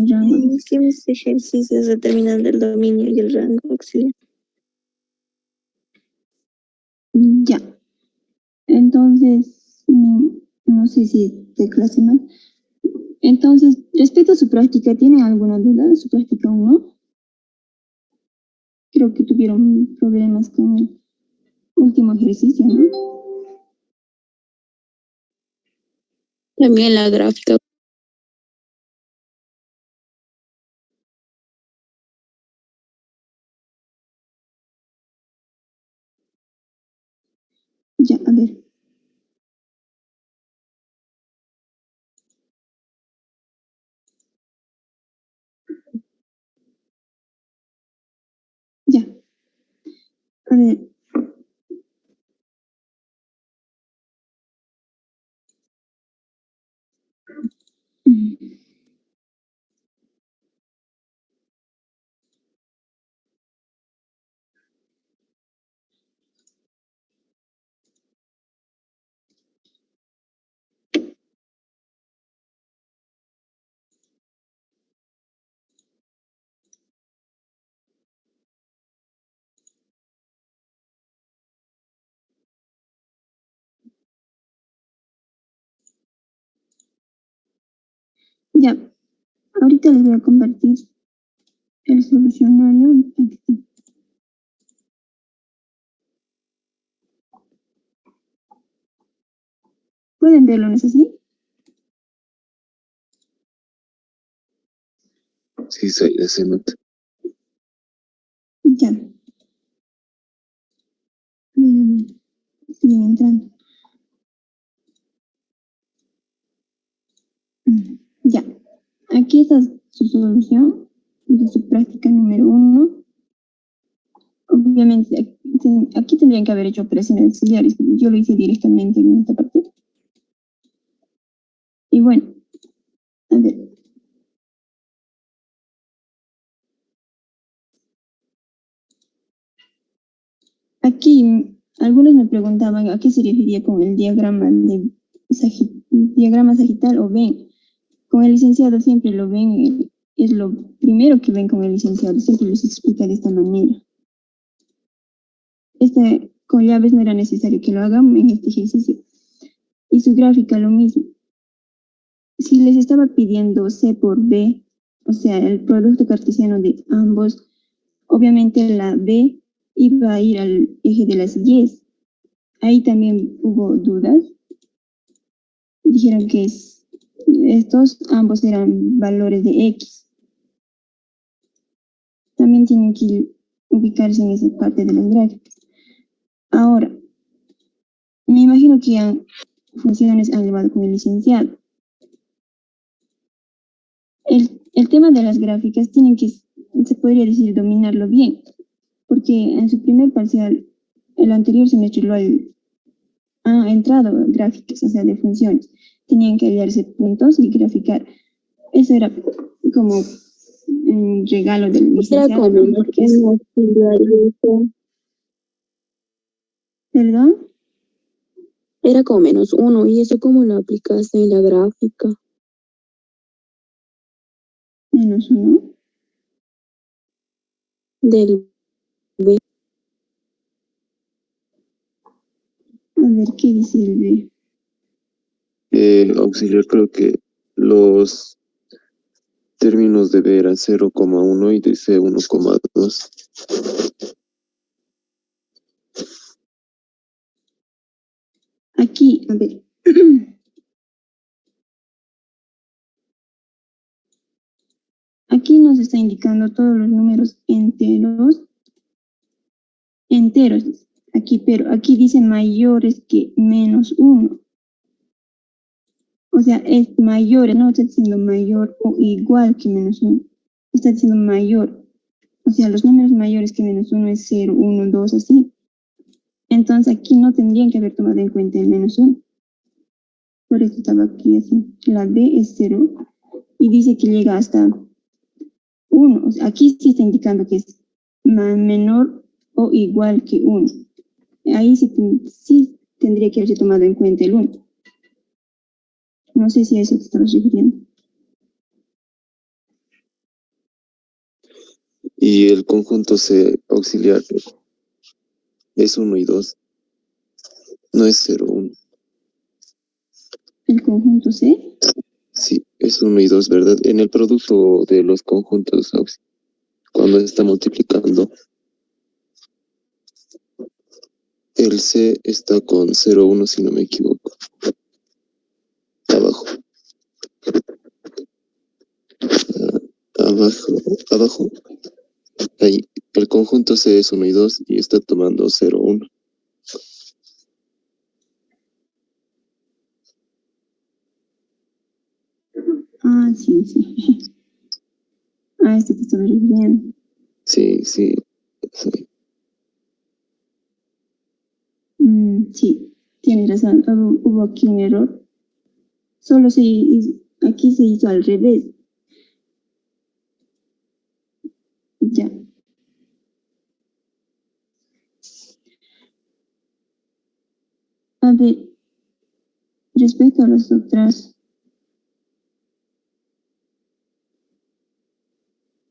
el rango. Hicimos ejercicios determinando el dominio y el rango auxiliar. Ya. Entonces, no sé si de clase más. Entonces, respecto a su práctica, ¿tiene alguna duda de su práctica o no? Creo que tuvieron problemas con el último ejercicio, ¿no? También la gráfica. Ya, a ver. Ya. A ver. Ya. Ahorita les voy a compartir el solucionario. ¿Pueden verlo, no es así? Sí, se nota. Ya. Siguen entrando. Ya. Aquí está su solución de su práctica número 1. Obviamente, aquí tendrían que haber hecho operaciones auxiliares. Yo lo hice directamente en esta parte. Y bueno, a ver. Aquí, algunos me preguntaban a qué se refería con el diagrama sagital o Venn. Con el licenciado siempre lo ven, es lo primero que ven con el licenciado, siempre les explica de esta manera. Con llaves no era necesario que lo hagan en este ejercicio. Y su gráfica lo mismo. Si les estaba pidiendo C por B, o sea, el producto cartesiano de ambos, obviamente la B iba a ir al eje de las Y. Ahí también hubo dudas. Dijeron que estos ambos eran valores de X. También tienen que ubicarse en esa parte de las gráficas. Ahora, me imagino que funciones han llevado con el licenciado. El tema de las gráficas tienen que, se podría decir, dominarlo bien, porque en su primer parcial, el anterior semestre ha entrado gráficas, o sea, de funciones. Tenían que hallarse puntos y graficar. Eso era como un regalo del licenciado. Era como un auxiliar. ¿Perdón? Era como -1, ¿y eso cómo lo aplicaste en la gráfica? -1. Del B. A ver, ¿qué dice el B? Auxiliar, creo que los términos de B eran 0,1 y de C 1,2. Aquí, a ver. Aquí nos está indicando todos los números enteros, aquí, pero aquí dice mayores que -1. O sea, es mayor, no está diciendo mayor o igual que -1. Está diciendo mayor. O sea, los números mayores que -1 es 0, 1, 2, así. Entonces aquí no tendrían que haber tomado en cuenta el -1. Por eso estaba aquí así. La B es 0 y dice que llega hasta 1. O sea, aquí sí está indicando que es menor o igual que 1. Ahí sí tendría que haberse tomado en cuenta el 1. No sé si a eso te estabas refiriendo. Y el conjunto C auxiliar es 1 y 2, no es 0, 1. ¿El conjunto C? Sí, es 1 y 2, ¿verdad? En el producto de los conjuntos, cuando está multiplicando, el C está con 0, 1, si no me equivoco. Abajo. Abajo. Ahí. El conjunto C es 1 y 2 y está tomando 0, 1. Ah, sí, sí. Ah, esto te estoy refiriendo. Sí. Sí, tienes razón. Hubo aquí un error. Aquí se hizo al revés. Ya. A ver, respecto a las otras.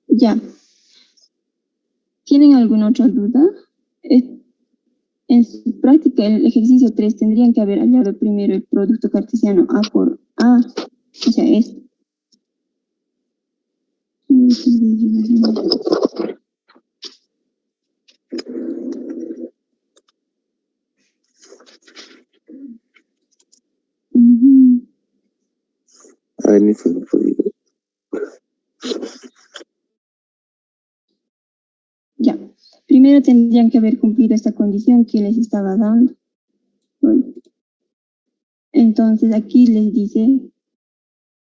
Ya. ¿Tienen alguna otra duda? En su práctica, el ejercicio 3 tendrían que haber hallado primero el producto cartesiano A por A, o sea, esto. Ay, ni fue. Ya. Primero tendrían que haber cumplido esta condición que les estaba dando. Bueno. Entonces aquí les dice,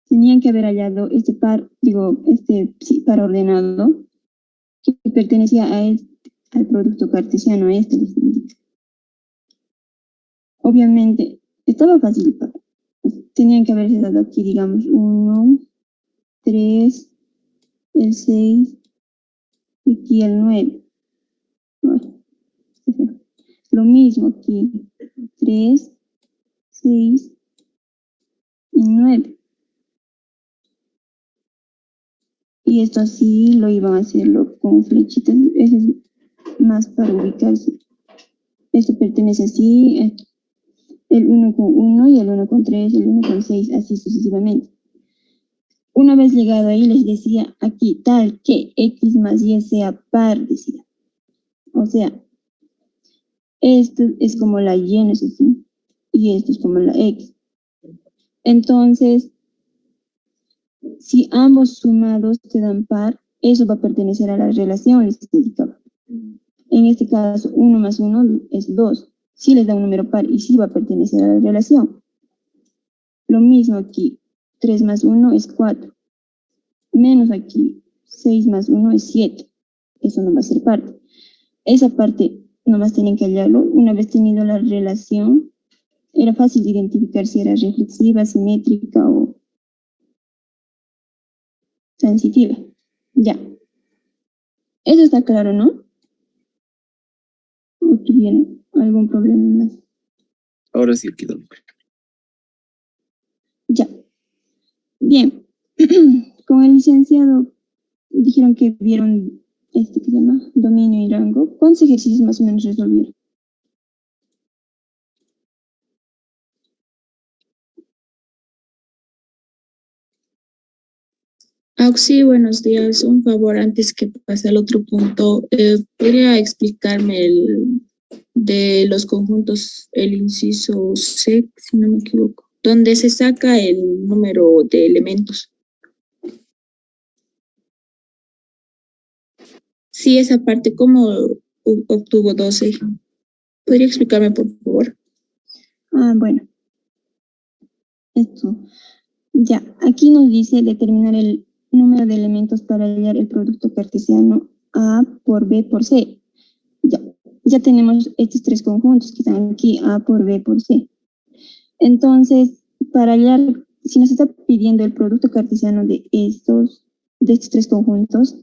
tenían que haber hallado este par, par ordenado que pertenecía al producto cartesiano, a este les indica. Obviamente, estaba fácil, tenían que haberse dado aquí, digamos, 1, 3, el 6 y aquí el 9. Lo mismo aquí, 3, 6 y 9. Y esto así lo iban a hacerlo con flechitas. Eso es más para ubicarse. Esto pertenece así, el 1 con 1 y el 1 con 3, el 1 con 6, así sucesivamente. Una vez llegado ahí les decía aquí tal que x más y sea par, decía. O sea, esto es como la y, ¿no es así? Y esto es como la x. Entonces, si ambos sumados te dan par, eso va a pertenecer a la relación, les indicaba. En este caso, 1 más 1 es 2. Sí les da un número par y sí va a pertenecer a la relación. Lo mismo aquí, 3 más 1 es 4. Menos aquí, 6 más 1 es 7. Eso no va a ser parte. Esa parte nomás tienen que hallarlo. Una vez tenido la relación, era fácil identificar si era reflexiva, simétrica o transitiva. Ya. Eso está claro, ¿no? ¿O tuvieron algún problema más? Ahora sí quedó. Ya. Bien. Con el licenciado dijeron que vieron que se llama dominio y rango. ¿Cuántos ejercicios más o menos resolvieron? Auxi, buenos días. Un favor, antes que pase al otro punto, ¿podría explicarme de los conjuntos, el inciso C, si no me equivoco, donde se saca el número de elementos? Sí, esa parte, ¿cómo obtuvo 12? ¿Podría explicarme, por favor? Bueno. Esto. Ya. Aquí nos dice determinar el número de elementos para hallar el producto cartesiano A por B por C. Ya tenemos estos tres conjuntos que están aquí, A por B por C. Entonces, para hallar, si nos está pidiendo el producto cartesiano de estos tres conjuntos,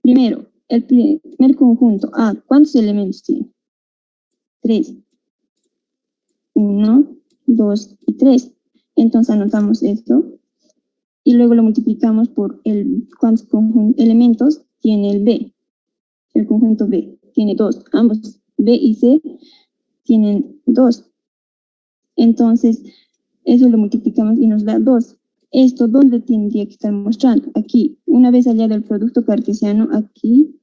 primero, el primer conjunto A, ¿cuántos elementos tiene? 3. 1, 2 y 3. Entonces anotamos esto y luego lo multiplicamos por cuántos elementos tiene el B, el conjunto B tiene 2, ambos B y C tienen 2. Entonces, eso lo multiplicamos y nos da 2. ¿Esto dónde tendría que estar mostrando? Aquí, una vez hallado el producto cartesiano, aquí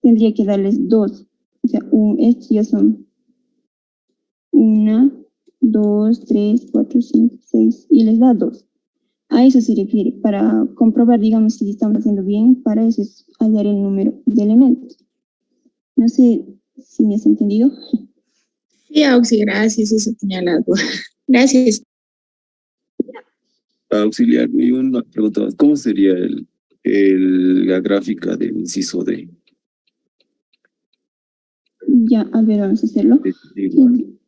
tendría que darles 2. O sea, estos ya son 1, 2, 3, 4, 5, 6 y les da 2. A eso se refiere, para comprobar, digamos, si estamos haciendo bien, para eso es hallar el número de elementos. No sé si me has entendido. Sí, Auxi, gracias, eso tenía la duda. Gracias. Auxiliar, y una pregunta más. ¿Cómo sería la gráfica del inciso D? Ya, a ver, vamos a hacerlo. Igual.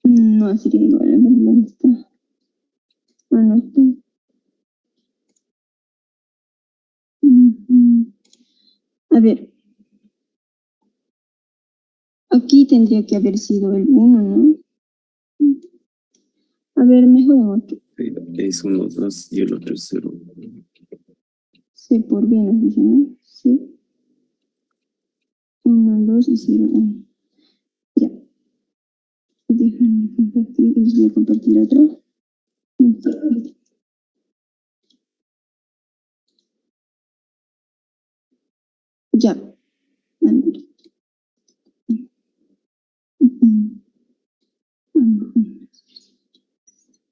No, sería igual, a ver, ¿dónde está? Ah, no está. A ver, aquí tendría que haber sido el 1, ¿no? A ver, mejor en otro. Sí, es 1, 2 y el otro es 0. C por B nos dice, ¿no? C. 1, 2 y 0, 1. Ya. Déjame compartir, les voy a compartir otro. Ya. A ver.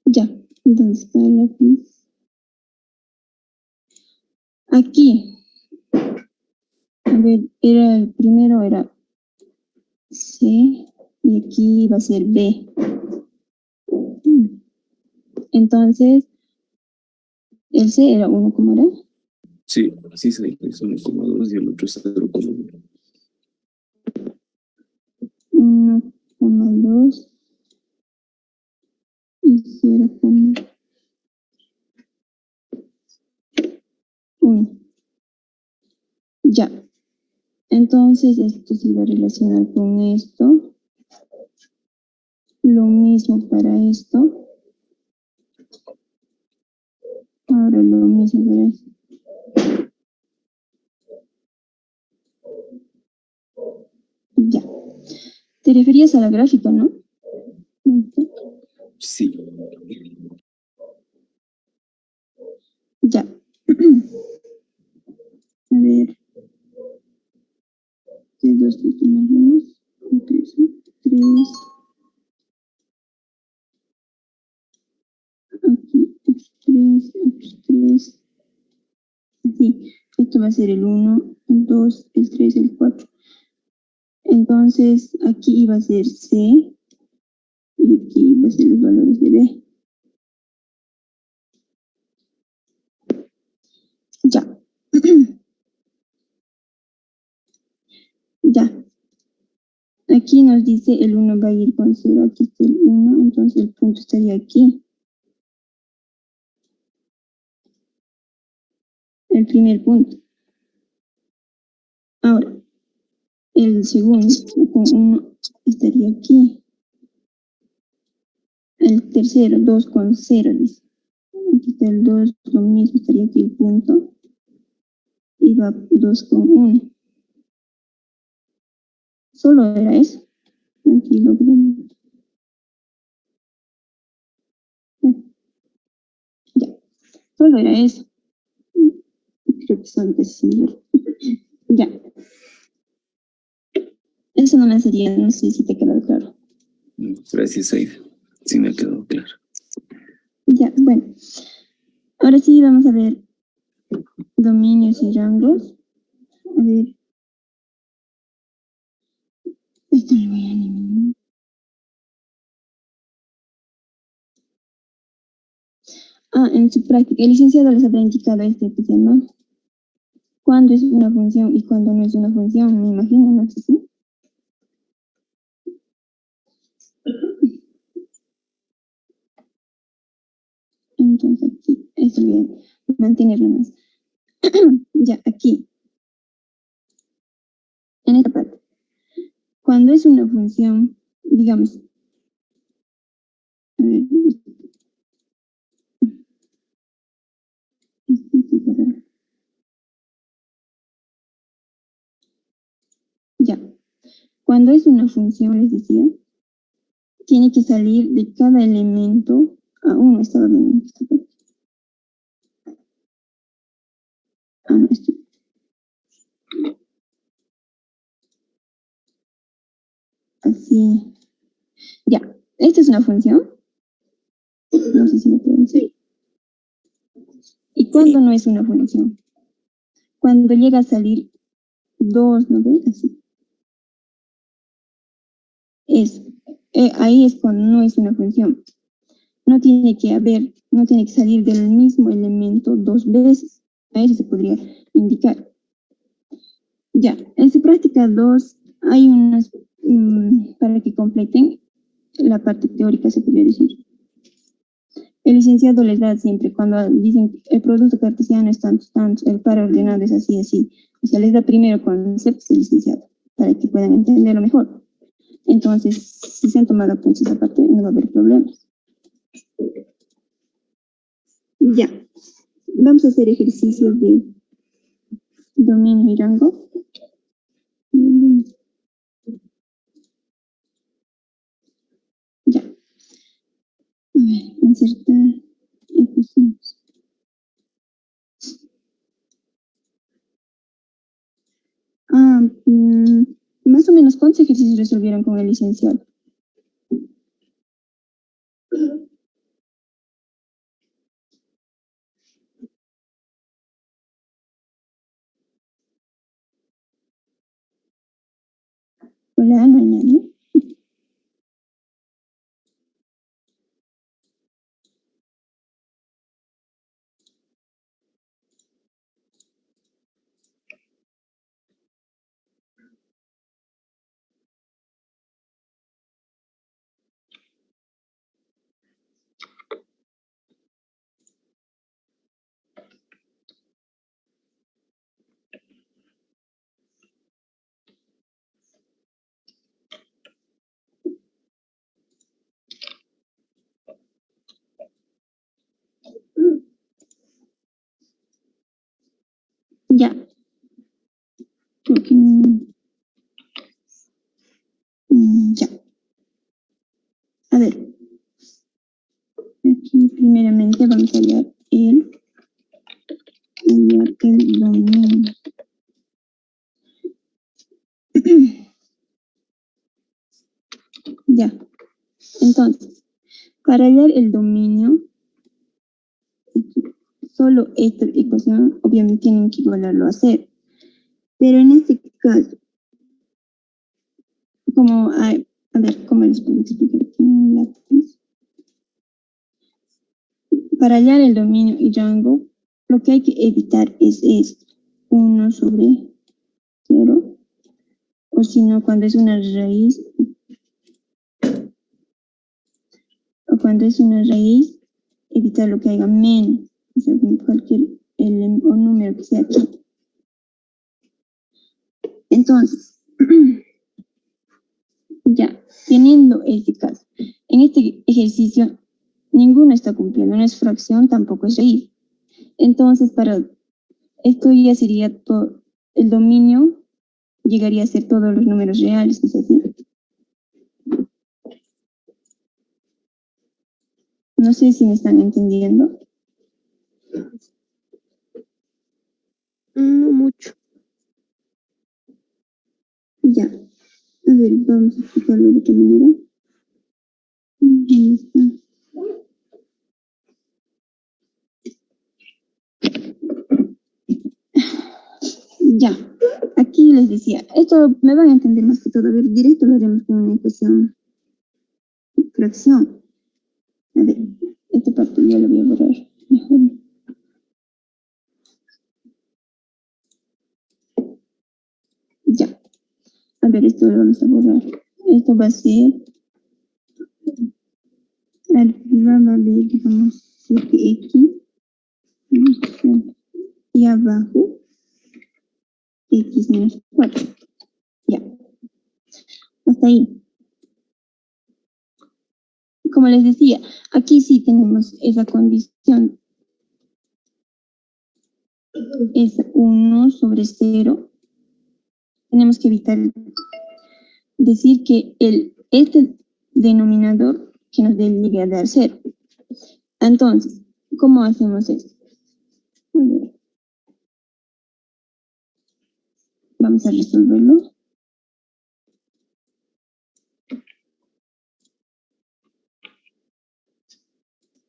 Ya. ¿Dónde está el lápiz? Aquí. A ver, el primero era C y aquí va a ser B. Entonces, el C era 1, ¿cómo era? Sí, sí, sí, es 1,2 y el otro es 0,1. 1,2 y 0,1. Ya. Entonces, esto se va a relacionar con esto. Lo mismo para esto. Ahora lo mismo para esto. Ya. Te referías a la gráfica, ¿no? Sí. Ya. A ver. ¿Qué dos tenemos? 3, 3. Aquí, 3, 3. Así. Esto va a ser el 1, el 2, el 3, el 4. Entonces, aquí iba a ser C y aquí iba a ser los valores de B. Ya. Ya. Aquí nos dice el 1 va a ir con 0, aquí está el 1, entonces el punto estaría aquí. El primer punto. Ahora, el segundo con 1 estaría aquí. El tercero, 2 con 0, dice. Aquí está el 2, lo mismo, estaría aquí el punto. Y va 2 con 1. Solo era eso. Aquí lo vemos. Ya, solo era eso. Creo que son similar. Ya. Eso no me sería, no sé si te quedó claro. Gracias, Aida. Sí me ha quedado claro. Ya, bueno. Ahora sí vamos a ver dominios y rangos. A ver. Esto lo voy a eliminar. En su práctica, el licenciado les habrá indicado este que se llama cuándo es una función y cuándo no es una función, me imagino, ¿no es así? Entonces aquí, esto lo voy a mantenerlo más. Ya, aquí, en esta parte. Cuando es una función, digamos, a ver, Cuando es una función, les decía, tiene que salir de cada elemento a uno. Estaba bien. No, esto. Así. Ya. Esta es una función. No sé si me pueden decir. ¿Y cuándo no es una función? Cuando llega a salir 2, ¿no ves? Así. Ahí es cuando no es una función. No tiene que salir del mismo elemento 2 veces. A eso se podría indicar. Ya, en su práctica 2 hay unas, para que completen la parte teórica, se podría decir. El licenciado les da siempre, cuando dicen el producto cartesiano es tanto, el par ordenado es así, así. O sea, les da primero conceptos el licenciado, para que puedan entenderlo mejor. Entonces, si se han tomado apuntes esa parte, no va a haber problemas. Ya, vamos a hacer ejercicios de dominio y rango. Ya. A ver, insertar ecuaciones. Más o menos, ¿cuántos ejercicios resolvieron con el licenciado? Hola, no hay nadie. Ya. Ya. A ver. Aquí primeramente vamos a hallar el dominio. Ya. Entonces, para hallar el dominio, solo esta ecuación obviamente tienen que igualarlo a 0. Pero en este caso, como hay, a ver, ¿cómo les puedo explicar aquí un lápiz? Para hallar el dominio y rango, lo que hay que evitar es esto, 1 sobre 0, o si no, cuando es una raíz, evitar lo que haya menos, o sea, cualquier o número que sea aquí. Entonces, ya, teniendo este caso, en este ejercicio, ninguno está cumpliendo, no es fracción, tampoco es raíz. Entonces, para esto ya sería todo, el dominio llegaría a ser todos los números reales, ¿es así? No sé si me están entendiendo. No mucho. Ya. A ver, vamos a explicarlo de otra manera. Ahí está. Ya. Aquí les decía, esto me van a entender más que todo. A ver, directo lo haremos con una ecuación. Fracción. A ver, esta parte ya la voy a borrar mejor. Ya. A ver, esto lo vamos a borrar. Esto va a ser, arriba va a haber, digamos, 7x. Y abajo, x menos 4. Ya. Hasta ahí. Como les decía, aquí sí tenemos esa condición. Es 1 sobre 0. Tenemos que evitar decir que este denominador que nos llegue a dar 0. Entonces, ¿cómo hacemos esto? A ver. Vamos a resolverlo.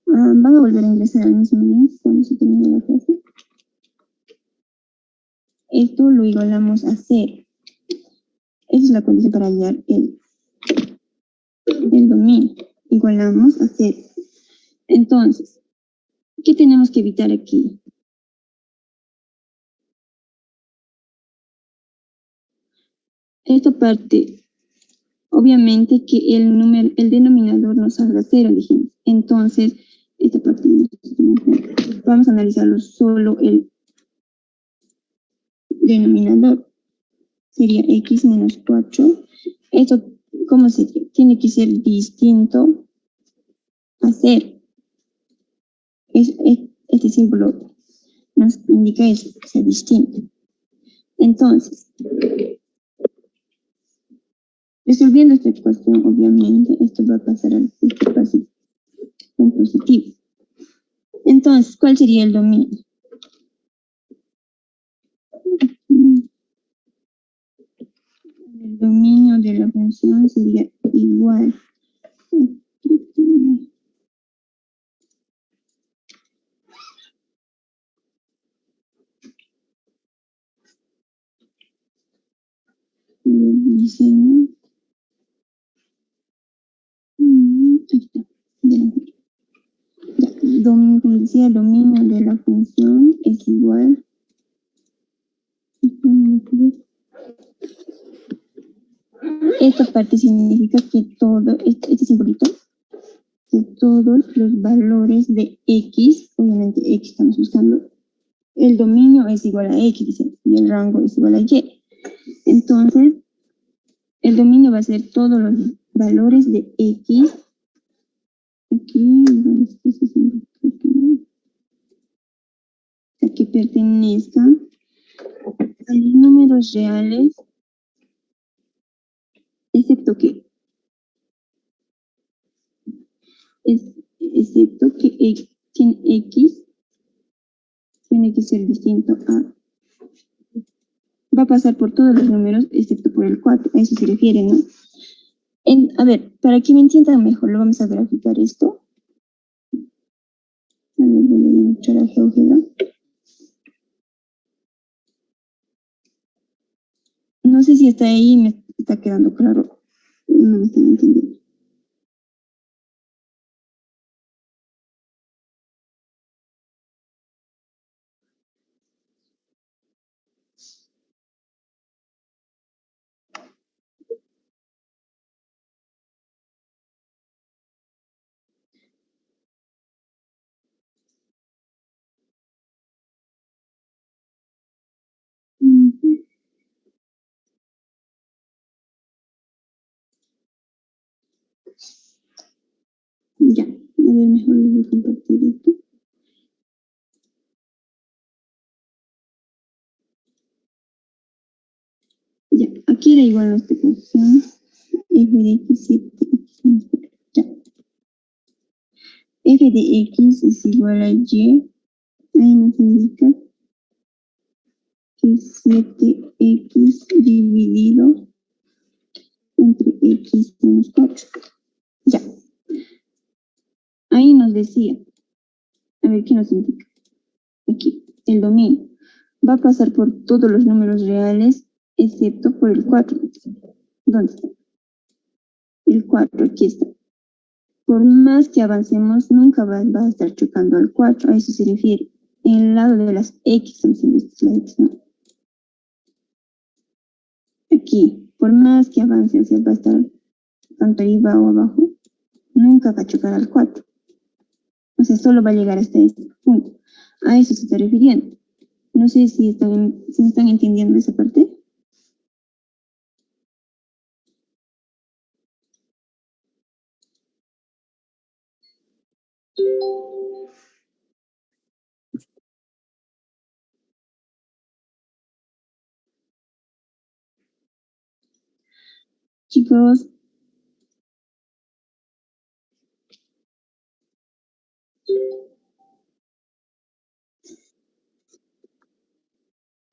Van a volver a ingresar al mismo link cuando se termine la clase. Esto lo igualamos a 0. Esa es la condición para hallar el dominio. Igualamos a 0. Entonces, ¿qué tenemos que evitar aquí? Esta parte, obviamente que el denominador nos salga 0, dijimos. Entonces, esta parte, vamos a analizarlo solo el denominador. Sería x menos 4. Esto, ¿cómo sería? Tiene que ser distinto a 0. Este símbolo nos indica eso, que sea distinto. Entonces, resolviendo esta ecuación, obviamente, esto va a pasar al en positivo. Entonces, ¿cuál sería el dominio? El dominio de la función sería igual. Diseño. Aquí está. Como decía, el dominio de la función es igual. Esta parte significa que todo, este simbolito, que todos los valores de x, obviamente x estamos buscando, el dominio es igual a x, dice, y el rango es igual a y. Entonces, el dominio va a ser todos los valores de x. Aquí, ¿dónde está ese símbolo? Que pertenezca a los números reales, excepto que x tiene que ser distinto a, va a pasar por todos los números excepto por el 4, a eso se refiere, ¿no? A ver, para que me entiendan mejor, lo vamos a graficar esto. A ver, voy a entrar a GeoGebra. No sé si está ahí, me está quedando claro. No me están entendiendo. Ya, a ver, mejor les voy a compartir esto. Ya, aquí era igual nuestra ecuación. F de x, 7x, ya. F de x es igual a y. Ahí nos indica que 7x dividido entre x menos 4. Ya. Ahí nos decía, a ver qué nos indica. Aquí, el dominio va a pasar por todos los números reales excepto por el 4. ¿Dónde está? El 4, aquí está. Por más que avancemos, nunca va a estar chocando al 4, a eso se refiere. En el lado de las x, estamos haciendo esta es la x, ¿no? Aquí, por más que avance, o sea, va a estar tanto arriba o abajo, nunca va a chocar al 4. O sea, solo va a llegar hasta este punto. A eso se está refiriendo. No sé si me están entendiendo esa parte. chicos.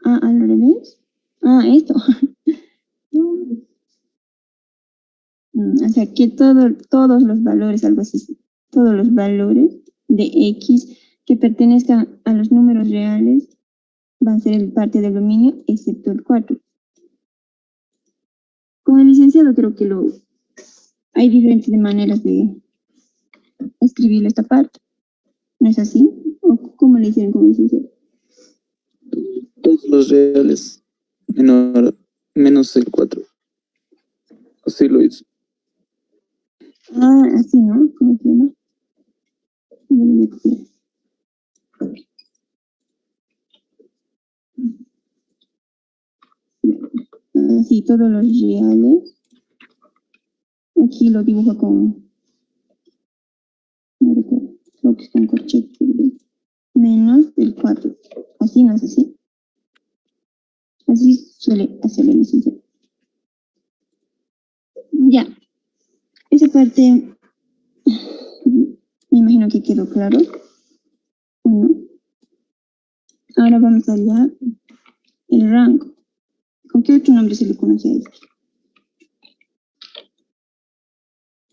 Ah, al revés. Ah, esto. O sea, que todos los valores, algo así, todos los valores de X que pertenezcan a los números reales van a ser parte del dominio, excepto el 4. Con el licenciado creo que hay diferentes maneras de escribir esta parte. ¿No es así? ¿O cómo le hicieron con el licenciado? Todos los reales menos el 4. Así lo hizo. Ah, así, ¿no? ¿Cómo se llama? A ver, voy a copiar. Así, todos los reales. Aquí lo dibujo con, no recuerdo, creo que es con corchete. Menos del 4. Así, ¿no es así? Así suele hacerlo el licenciado. Ya. Esa parte, me imagino que quedó claro. ¿O no? Ahora vamos a hallar el rango. ¿Con qué otro nombre se le conoce a esto?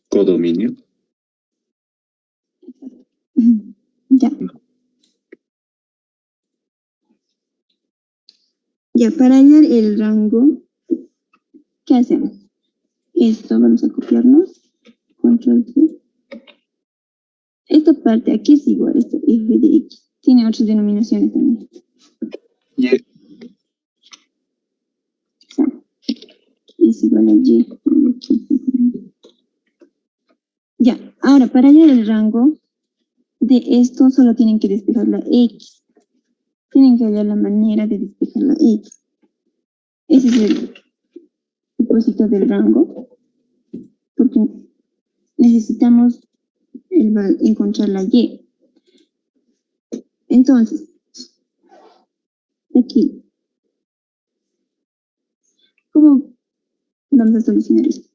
Codominio. Ya. Ya, para hallar el rango, ¿qué hacemos? Esto, vamos a copiarnos. Control C. Esta parte aquí es igual, esto f de x. Tiene otras denominaciones también. Y O sea, es igual a y. Ya, ahora para hallar el rango de esto solo tienen que despejar la x. Tienen que hallar la manera de despejar la x. Ese es el propósito del rango, porque necesitamos encontrar la y. Entonces, aquí, ¿cómo vamos a solucionar esto?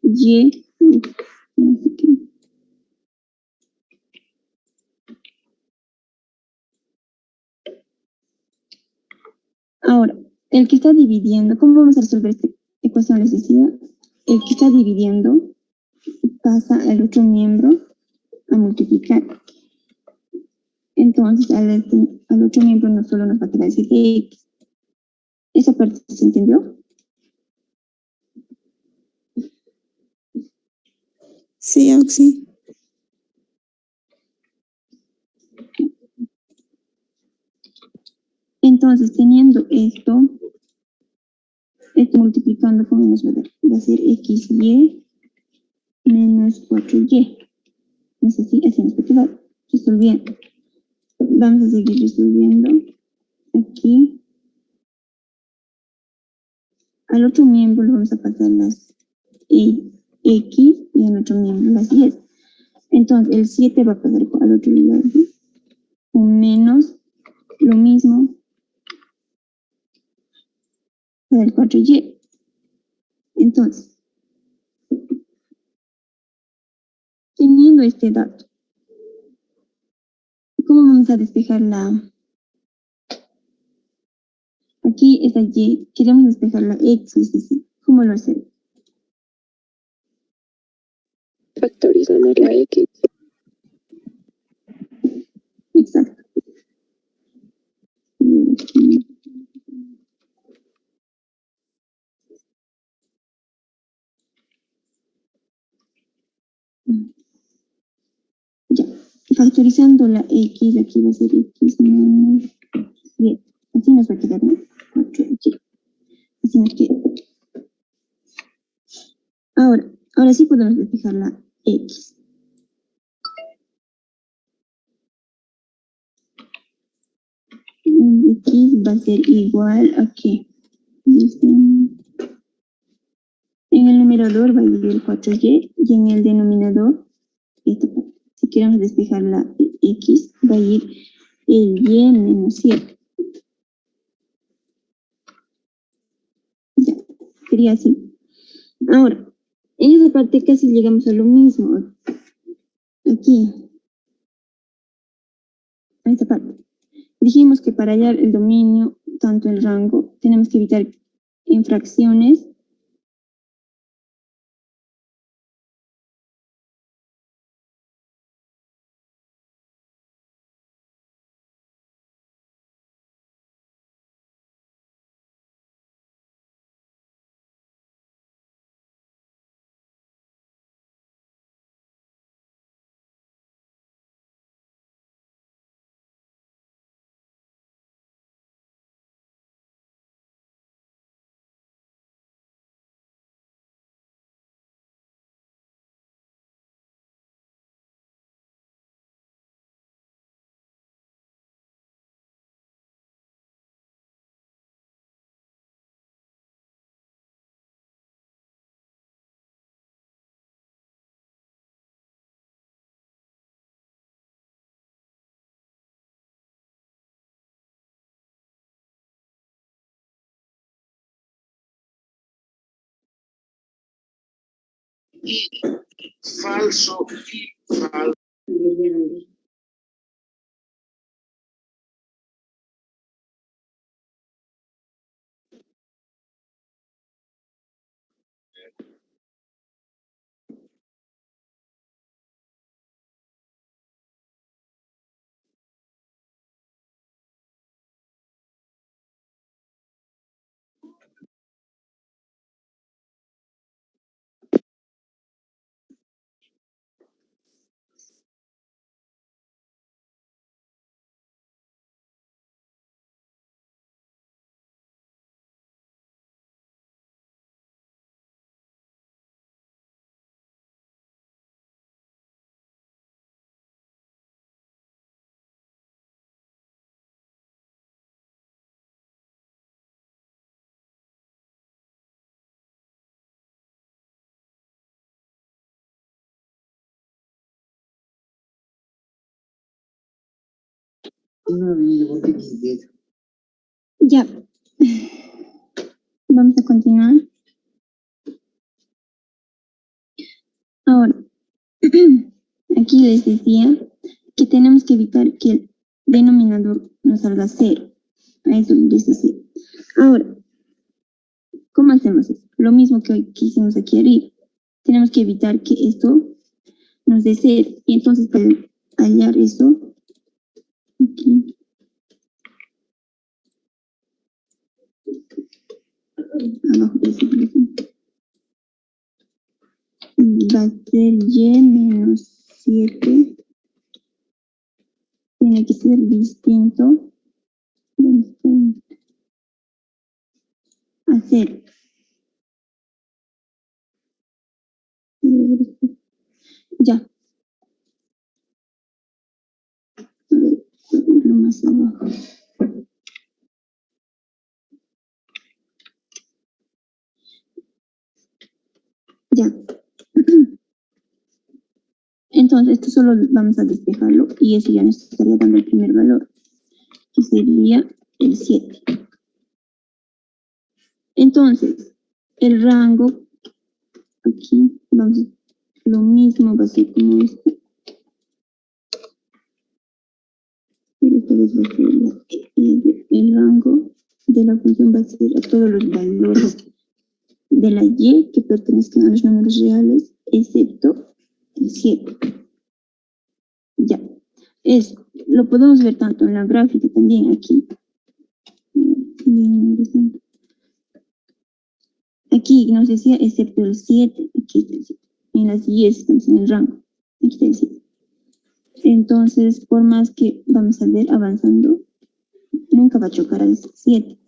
Y, no sé qué. Ahora, el que está dividiendo, ¿cómo vamos a resolver esta ecuación? Les decía, el que está dividiendo pasa al otro miembro a multiplicar. Entonces, al otro miembro no solo nos va a quedar 7x. ¿Esa parte se entendió? Sí, Auxi. Entonces, teniendo esto multiplicando con menos va a ser xy menos 4y. ¿No es así? Así nos va a quedar. Resolviendo. Vamos a seguir resolviendo. Aquí. Al otro miembro le vamos a pasar las x y al otro miembro las 10. Entonces, el 7 va a pasar al otro lado. Con menos lo mismo para el 4y. Entonces, teniendo este dato, ¿cómo vamos a despejar aquí está y, queremos despejar la x, es decir, ¿cómo lo hacemos? Factorizamos la x. Exacto. Ya, factorizando la x, aquí va a ser x menos 7. Así nos va a quedar, ¿no? 4y. Así nos queda. Ahora sí podemos despejar la x. X va a ser igual a ¿qué? Dice, en el numerador va a ir el 4y y en el denominador, esto, si queremos despejar la x, va a ir el y menos 7. sería así. Ahora, en esa parte casi llegamos a lo mismo. Aquí, a esta parte. Dijimos que para hallar el dominio, tanto el rango, tenemos que evitar infracciones. Falso. Ya. Vamos a continuar. Ahora, aquí les decía que tenemos que evitar que el denominador nos salga cero. A eso les decía. Ahora, ¿cómo hacemos eso? Lo mismo que hicimos aquí arriba. Tenemos que evitar que esto nos dé cero. Y entonces, para hallar eso, aquí, abajo de ese va a ser y menos 7. Tiene que ser distinto a 0. Ya. A ver, lo más abajo. Ya. Entonces, esto solo vamos a despejarlo y eso ya nos estaría dando el primer valor, que sería el 7. Entonces, el rango, aquí vamos, lo mismo va a ser como esto. Pero esta vez va a ser el rango de la función va a ser a todos los valores de la y que pertenezcan a los números reales, excepto el 7. Ya. Eso lo podemos ver tanto en la gráfica también aquí. Aquí nos decía excepto el 7, aquí está el 7. En las y estamos en el rango. Aquí está el 7. Entonces, por más que vamos a ver avanzando, nunca va a chocar al 7.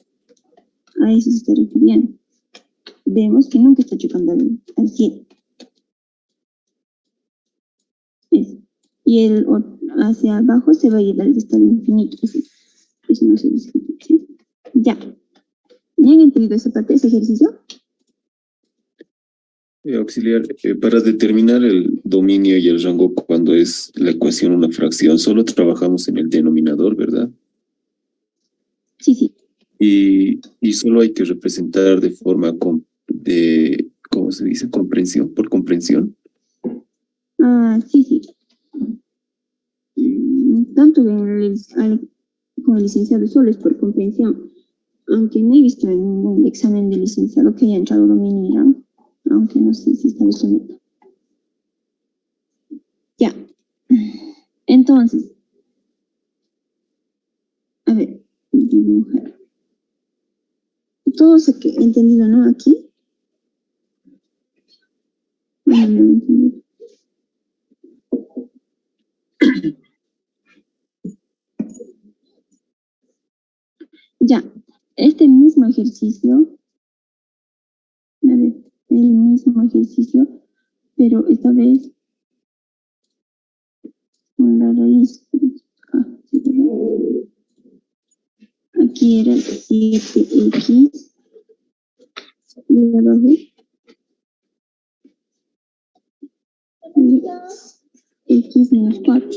A eso se está refiriendo. Vemos que nunca está chocando al 7. Eso. Y el hacia abajo se va a ir al estado infinito. Eso no se discute. ¿Sí? Ya. ¿Me han entendido esa parte, ese ejercicio? Auxiliar, para determinar el dominio y el rango cuando es la ecuación una fracción, solo trabajamos en el denominador, ¿verdad? Sí, sí. Y solo hay que representar de forma de, ¿cómo se dice? Comprensión, por comprensión. Ah, sí, sí. Tanto con el licenciado solo es por comprensión. Aunque no he visto en ningún examen de licenciado que haya entrado dominio y rango. Aunque no sé si está visto meta. Ya. Entonces, a ver, dibujar. Todo se que he entendido, ¿no? Aquí. No, no he entendido. Ya, este mismo ejercicio, a ver, el mismo ejercicio, pero esta vez con la raíz. Ah, sí, perdón. Aquí era 7x y abajo x menos 4.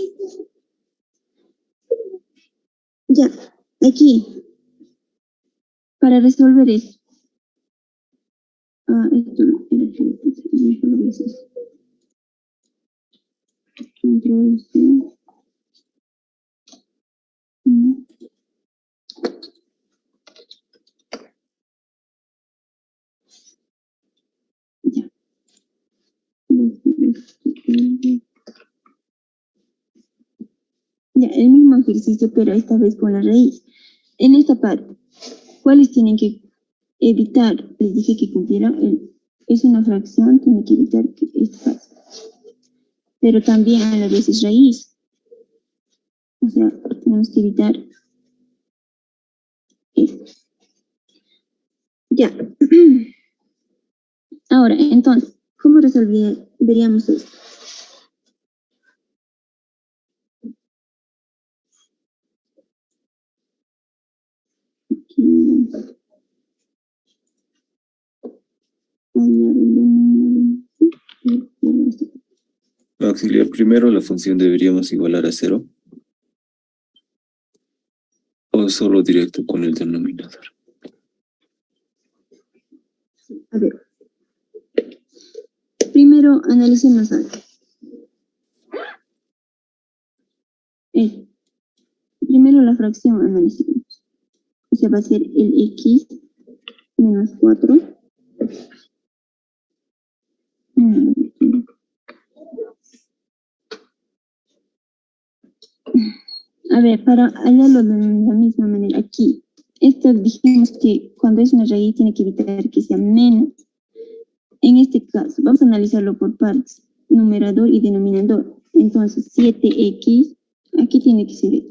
Ya, aquí, para resolver esto. Esto era que mejor lo voy a hacer. Control C. Ya. Ya, el mismo ejercicio, pero esta vez con la raíz. En esta parte, ¿cuáles tienen que evitar? Les dije que cumpliera, es una fracción, tiene que evitar que esto pase. Pero también a la vez es raíz. O sea, tenemos que evitar esto. Ya. Ahora, entonces, ¿cómo resolveríamos esto? Auxiliar primero, la función deberíamos igualar a 0. O solo directo con el denominador. A ver. Primero analicemos algo. Primero la fracción analicemos. O sea, va a ser el x menos 4. A ver, para hallarlo de la misma manera aquí. Esto dijimos que cuando es una raíz tiene que evitar que sea menos. En este caso, vamos a analizarlo por partes, numerador y denominador. Entonces, 7x, aquí tiene que ser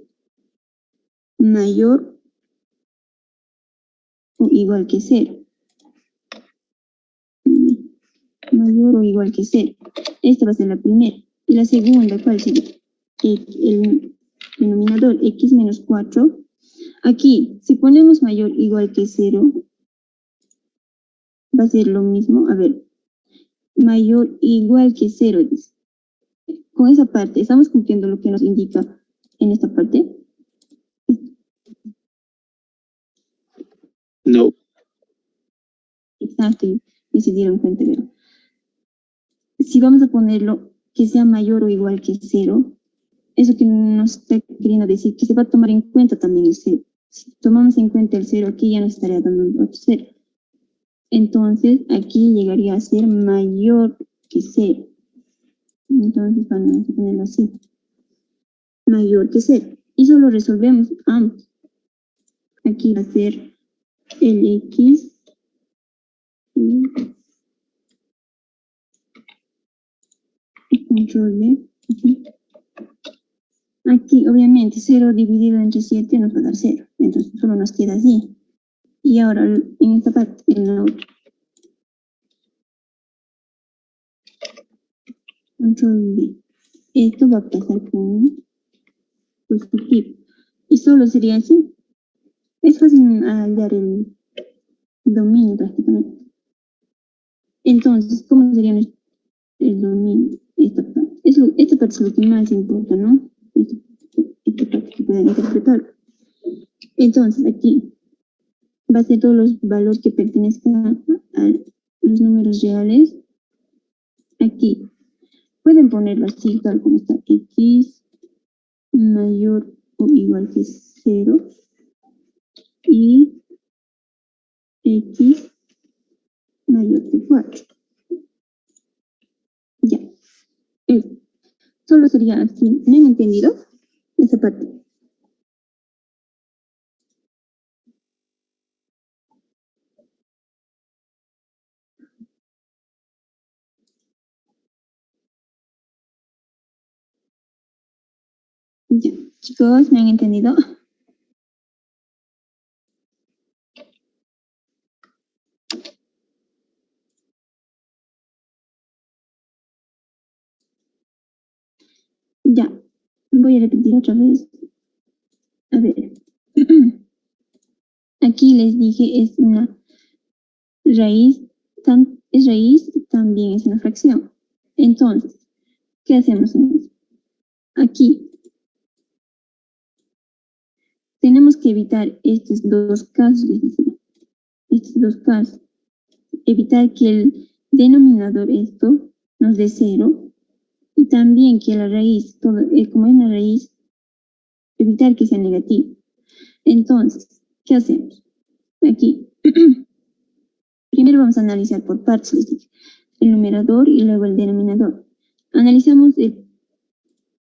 mayor o igual que 0. Mayor o igual que 0. Esta va a ser la primera. Y la segunda, ¿cuál sería? El denominador x menos 4. Aquí, si ponemos mayor o igual que 0, va a ser lo mismo. A ver, mayor o igual que 0, dice. Con esa parte, ¿estamos cumpliendo lo que nos indica en esta parte? No. Exacto, y se dieron cuenta, ¿verdad? Si vamos a ponerlo que sea mayor o igual que 0, eso que nos está queriendo decir que se va a tomar en cuenta también el 0. Si tomamos en cuenta el 0 aquí, ya nos estaría dando otro 0. Entonces, aquí llegaría a ser mayor que 0. Entonces, vamos a ponerlo así. Mayor que 0. Y solo resolvemos ambos. Aquí va a ser el x. Control B. Aquí, obviamente, 0 dividido entre 7 nos va a dar 0. Entonces, solo nos queda así. Y ahora, en esta parte, en la otra. Control B. Esto va a pasar con positivo. Y solo sería así. Es fácil hallar el dominio prácticamente. Entonces, ¿cómo sería el dominio? Esta parte. Esta parte es lo que más importa, ¿no? Esta parte que pueden interpretar. Entonces, aquí va a ser todos los valores que pertenezcan los números reales, aquí pueden ponerlo así, tal como está, x mayor o igual que 0 y x mayor que 4. Ya. Solo sería así. ¿Me han entendido? Esa parte. Ya. Chicos, ¿me han entendido? Ya. Voy a repetir otra vez. A ver. Aquí les dije es una raíz, es raíz, también es una fracción. Entonces, ¿qué hacemos en eso? Aquí tenemos que evitar estos dos casos, les decía. Estos dos casos. Evitar que el denominador esto nos dé 0 y también que la raíz, como es una raíz, evitar que sea negativo. Entonces, ¿qué hacemos? Aquí. Primero vamos a analizar por partes, les dije, el numerador y luego el denominador. Analizamos el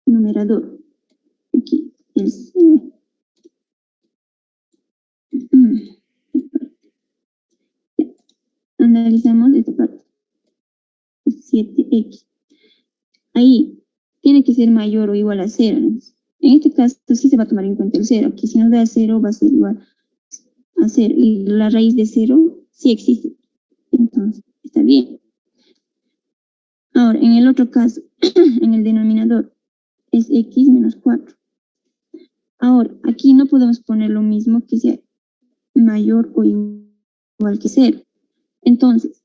numerador. Aquí, analizamos esta parte. 7x. Ahí tiene que ser mayor o igual a 0. En este caso sí se va a tomar en cuenta el 0. Aquí si nos da 0 va a ser igual a 0. Y la raíz de 0 sí existe. Entonces, está bien. Ahora, en el otro caso, en el denominador, es x menos 4. Ahora, aquí no podemos poner lo mismo que sea mayor o igual que 0. Entonces,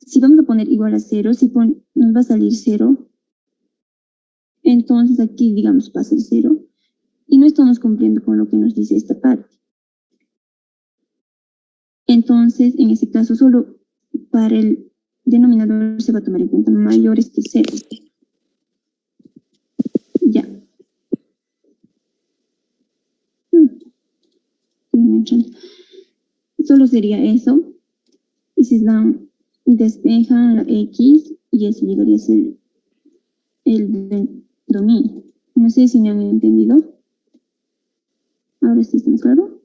si vamos a poner igual a 0, nos va a salir 0. Entonces aquí, digamos, va a ser 0. Y no estamos cumpliendo con lo que nos dice esta parte. Entonces, en ese caso, solo para el denominador se va a tomar en cuenta mayores que 0. Ya. Solo sería eso. Y se despejan la x y eso llegaría a ser el dominio. No sé si me han entendido. Ahora sí está más claro.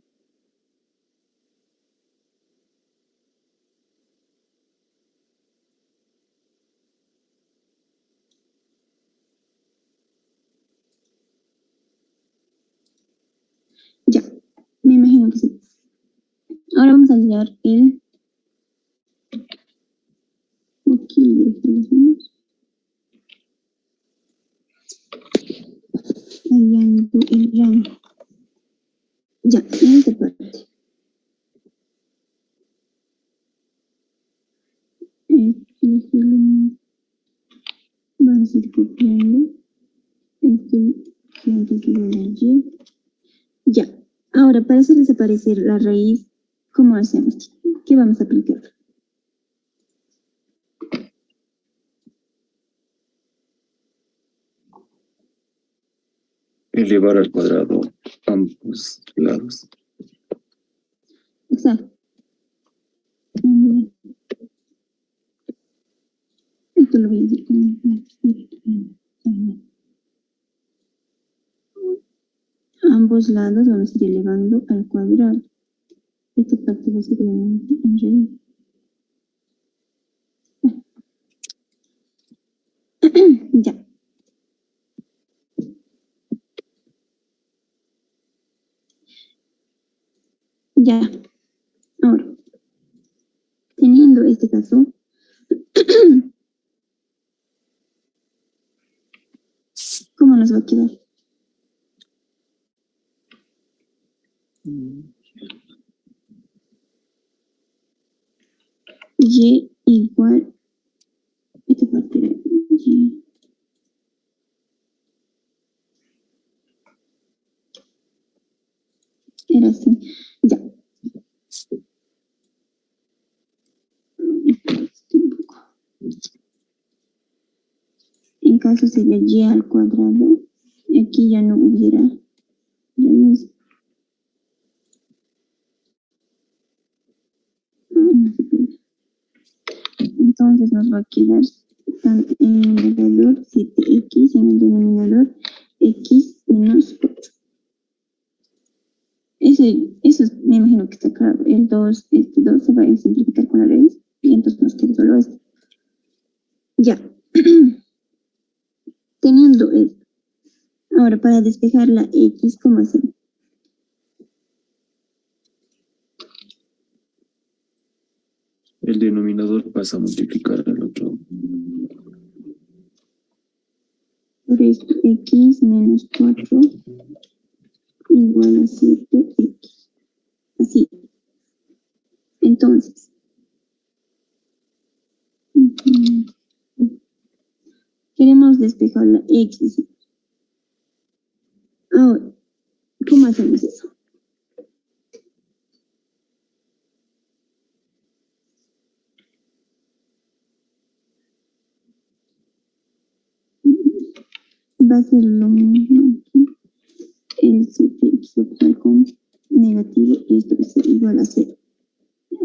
Ya, me imagino que sí. Ahora vamos a hallar el... Aquí, hallando el rango. Ya, en esta parte. Vamos a ir copiando. Esto siempre que lo Y. Ya. Ahora, para hacer desaparecer la raíz, ¿cómo hacemos? ¿Qué vamos a aplicar? Elevar al cuadrado ambos lados. Exacto. Esto lo voy a decir con ambos lados vamos a ir elevando al cuadrado. Esta parte va a ser en raíz. Ya. Ya. Ahora, teniendo este caso, ¿cómo nos va a quedar? Y igual, esta parte era Y. Era así. Ya. En caso sería y al cuadrado. Y aquí ya no hubiera raíz. Entonces nos va a quedar tanto en el numerador 7x, en el denominador x menos 8. Eso me imagino que está claro. El 2, este 2 se va a simplificar con la raíz y entonces nos queda solo esto. Ya. Teniendo esto. Ahora para despejar la x, ¿cómo hacemos? El denominador pasa a multiplicar al otro. Por esto, x menos 4 igual a 7x. Así. Entonces. Queremos despejar la x. Ahora, ¿cómo hacemos eso? Va a ser lo mismo aquí. El 7x va a pasar con negativo y esto va a ser igual a 0.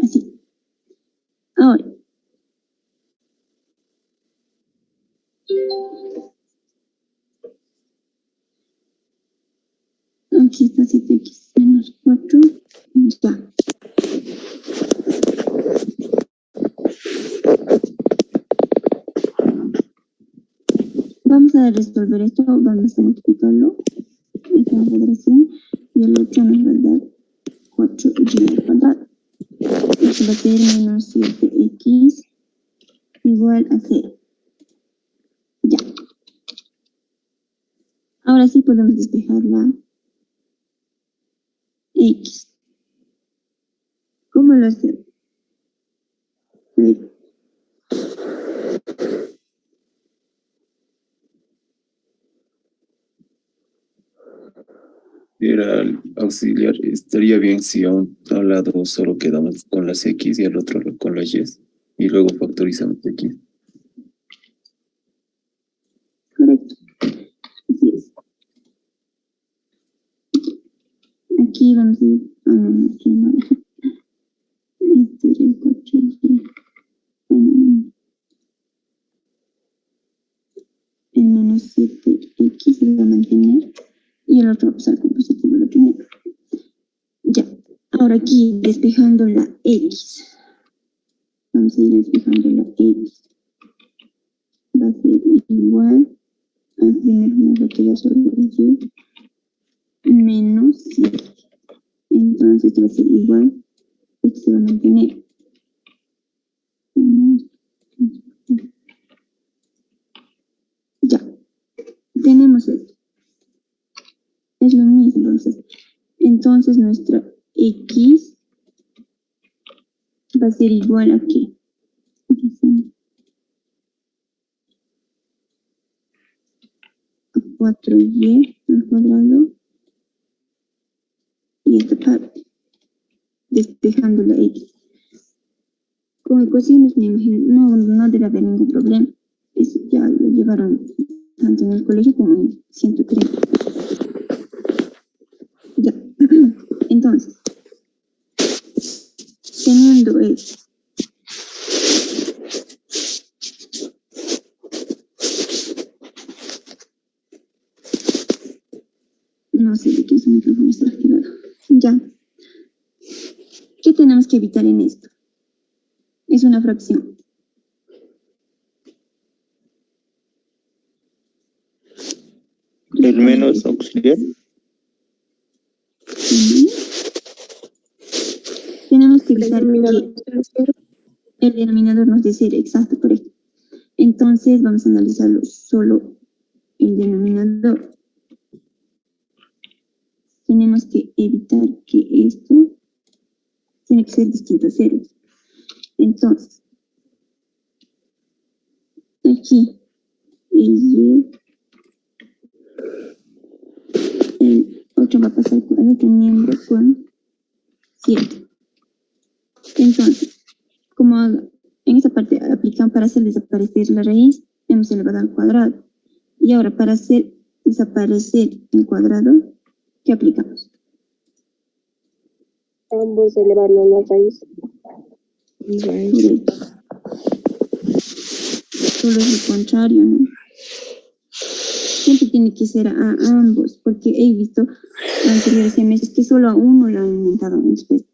Así. Ahora. Aquí está 7x menos 4. Ya. Vamos a resolver esto, vamos a multiplicarlo. Esta cuadración y el otro nos va a dar 4y al cuadrado. Esto va a ser menos 7x igual a 0. Ya. Ahora sí podemos despejar la x. ¿Cómo lo hacemos? A ver. Era el auxiliar, estaría bien si a un lado solo quedamos con las x y al otro con las y. Y luego factorizamos x. Correcto. Así es. Aquí vamos a ir. No, aquí no. Esto era el 4y. El menos 7x se va a mantener y el otro va a pasar con positivo lo primero. Ya. Ahora aquí despejando la x. Vamos a ir despejando la x. Va a ser igual. Al primero nos va a quedar solo el y menos 7. Entonces esto va a ser igual. Esto se va a mantener. Ya. Tenemos esto. Es lo mismo. Entonces nuestra x va a ser igual a ¿qué? A 4y al cuadrado. Y esta parte. Despejando la x. Con ecuaciones me imagino, no debe haber ningún problema. Eso ya lo llevaron tanto en el colegio como en 103. Ya. Entonces, teniendo esto. No sé de qué su micrófono está activado. Ya. ¿Qué tenemos que evitar en esto? Es una fracción. El menos auxiliar. Tenemos que evitar que el denominador nos dé 0, exacto, correcto. Entonces vamos a analizarlo solo el denominador. Tenemos que evitar que esto tiene que ser distinto a 0. Entonces, aquí el 8 va a pasar al otro miembro con 7. Entonces, como en esta parte aplican para hacer desaparecer la raíz, hemos elevado al cuadrado. Y ahora, para hacer desaparecer el cuadrado, ¿qué aplicamos? Ambos elevarlo a la raíz. Correcto. Solo es lo contrario, ¿no? Siempre tiene que ser a ambos, porque he visto anteriores semestres que solo a uno lo han aumentado en después.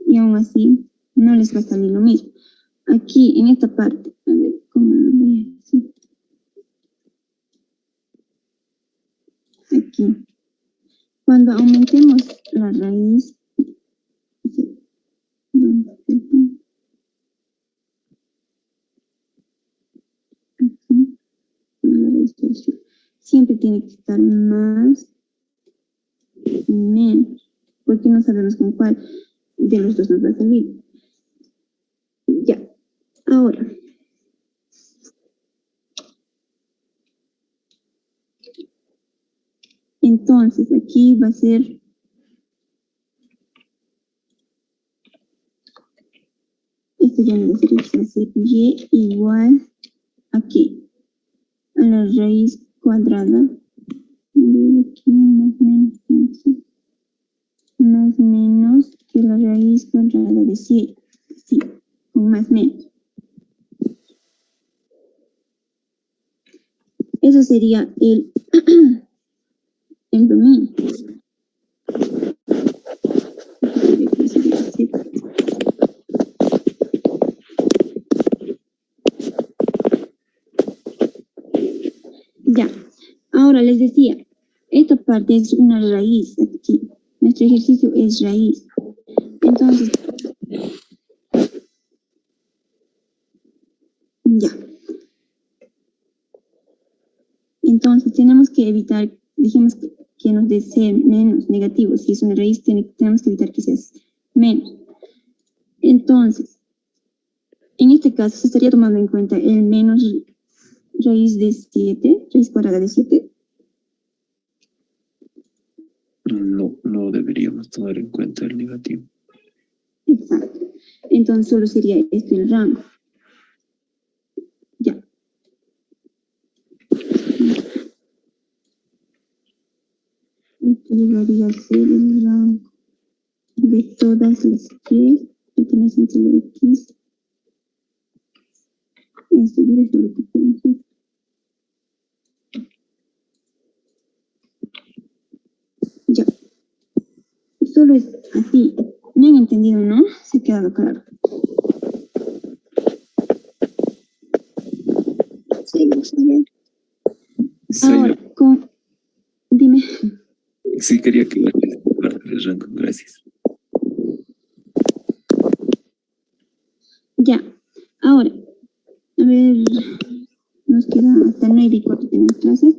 Y aún así, no les va a salir lo mismo. Aquí, en esta parte, a ver, ¿cómo lo voy a hacer? Aquí. Cuando aumentemos la raíz, ¿dónde está? Aquí, la distorsión. Siempre tiene que estar más y menos, porque no sabemos con cuál de los dos nos va a salir. Ya, ahora. Entonces, aquí va a ser esto ya no va a ser X, va a ser Y igual a qué? A la raíz cuadrada. A ver, aquí más menos que la raíz cuadrada de 7. Sí, con más menos. Eso sería el dominio. Ya, ahora les decía, esta parte es una raíz aquí. Nuestro ejercicio es raíz. Entonces, ya. Entonces, tenemos que evitar, dijimos que nos dé menos negativo. Si es una raíz, tenemos que evitar que sea menos. Entonces, en este caso, se estaría tomando en cuenta el menos raíz de 7, raíz cuadrada de 7. No deberíamos tomar en cuenta el negativo. Exacto. Entonces, solo sería esto el rango. Ya. Esto llegaría a ser el rango de todas las que pertenecen a la X. Esto es lo que podemos hacer. Ya. Solo es así. ¿Me han entendido, no? Se ha quedado claro. Sí, ahora, dime. Sí, quería que parte del rango, gracias. Ya. Ahora, a ver, nos queda hasta 9:04 tenemos clases.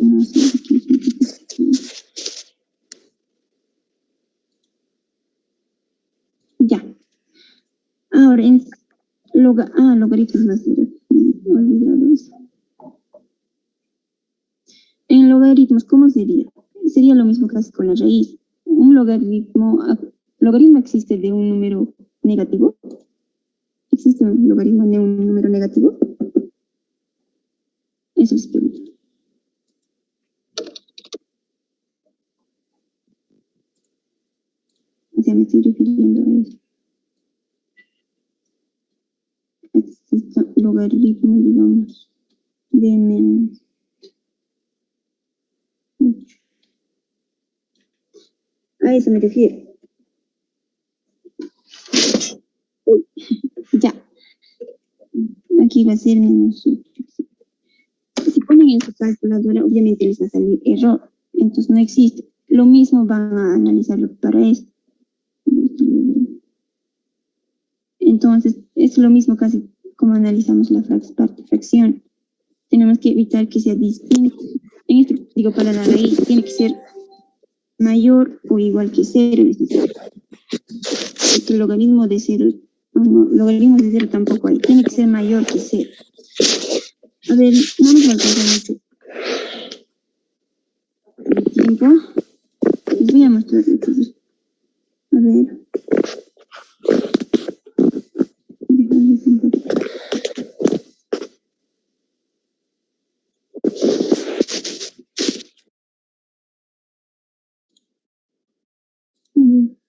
No sé aquí. Ya. Ahora, en logaritmos va a ser. Olvidado eso. En logaritmos, ¿cómo sería? Sería lo mismo casi con la raíz. Un logaritmo existe de un número negativo. ¿Existe un logaritmo de un número negativo? Eso les pregunto. O sea, me estoy refiriendo a eso. Existe un logaritmo, digamos, de menos 8. A eso me refiero. Uy, ya. Aquí va a ser menos 8. Si ponen en su calculadora, obviamente les va a salir error. Entonces no existe. Lo mismo van a analizarlo para esto. Entonces es lo mismo casi como analizamos la fracción. Tenemos que evitar que sea distinto. En este, digo, para la raíz tiene que ser mayor o igual que 0. Porque el logaritmo de 0, logaritmos de 0 tampoco hay. Tiene que ser mayor que 0. A ver, no nos va a alcanzar mucho el tiempo. Les voy a mostrar entonces. A ver. ver. Déjame compartir. A ver.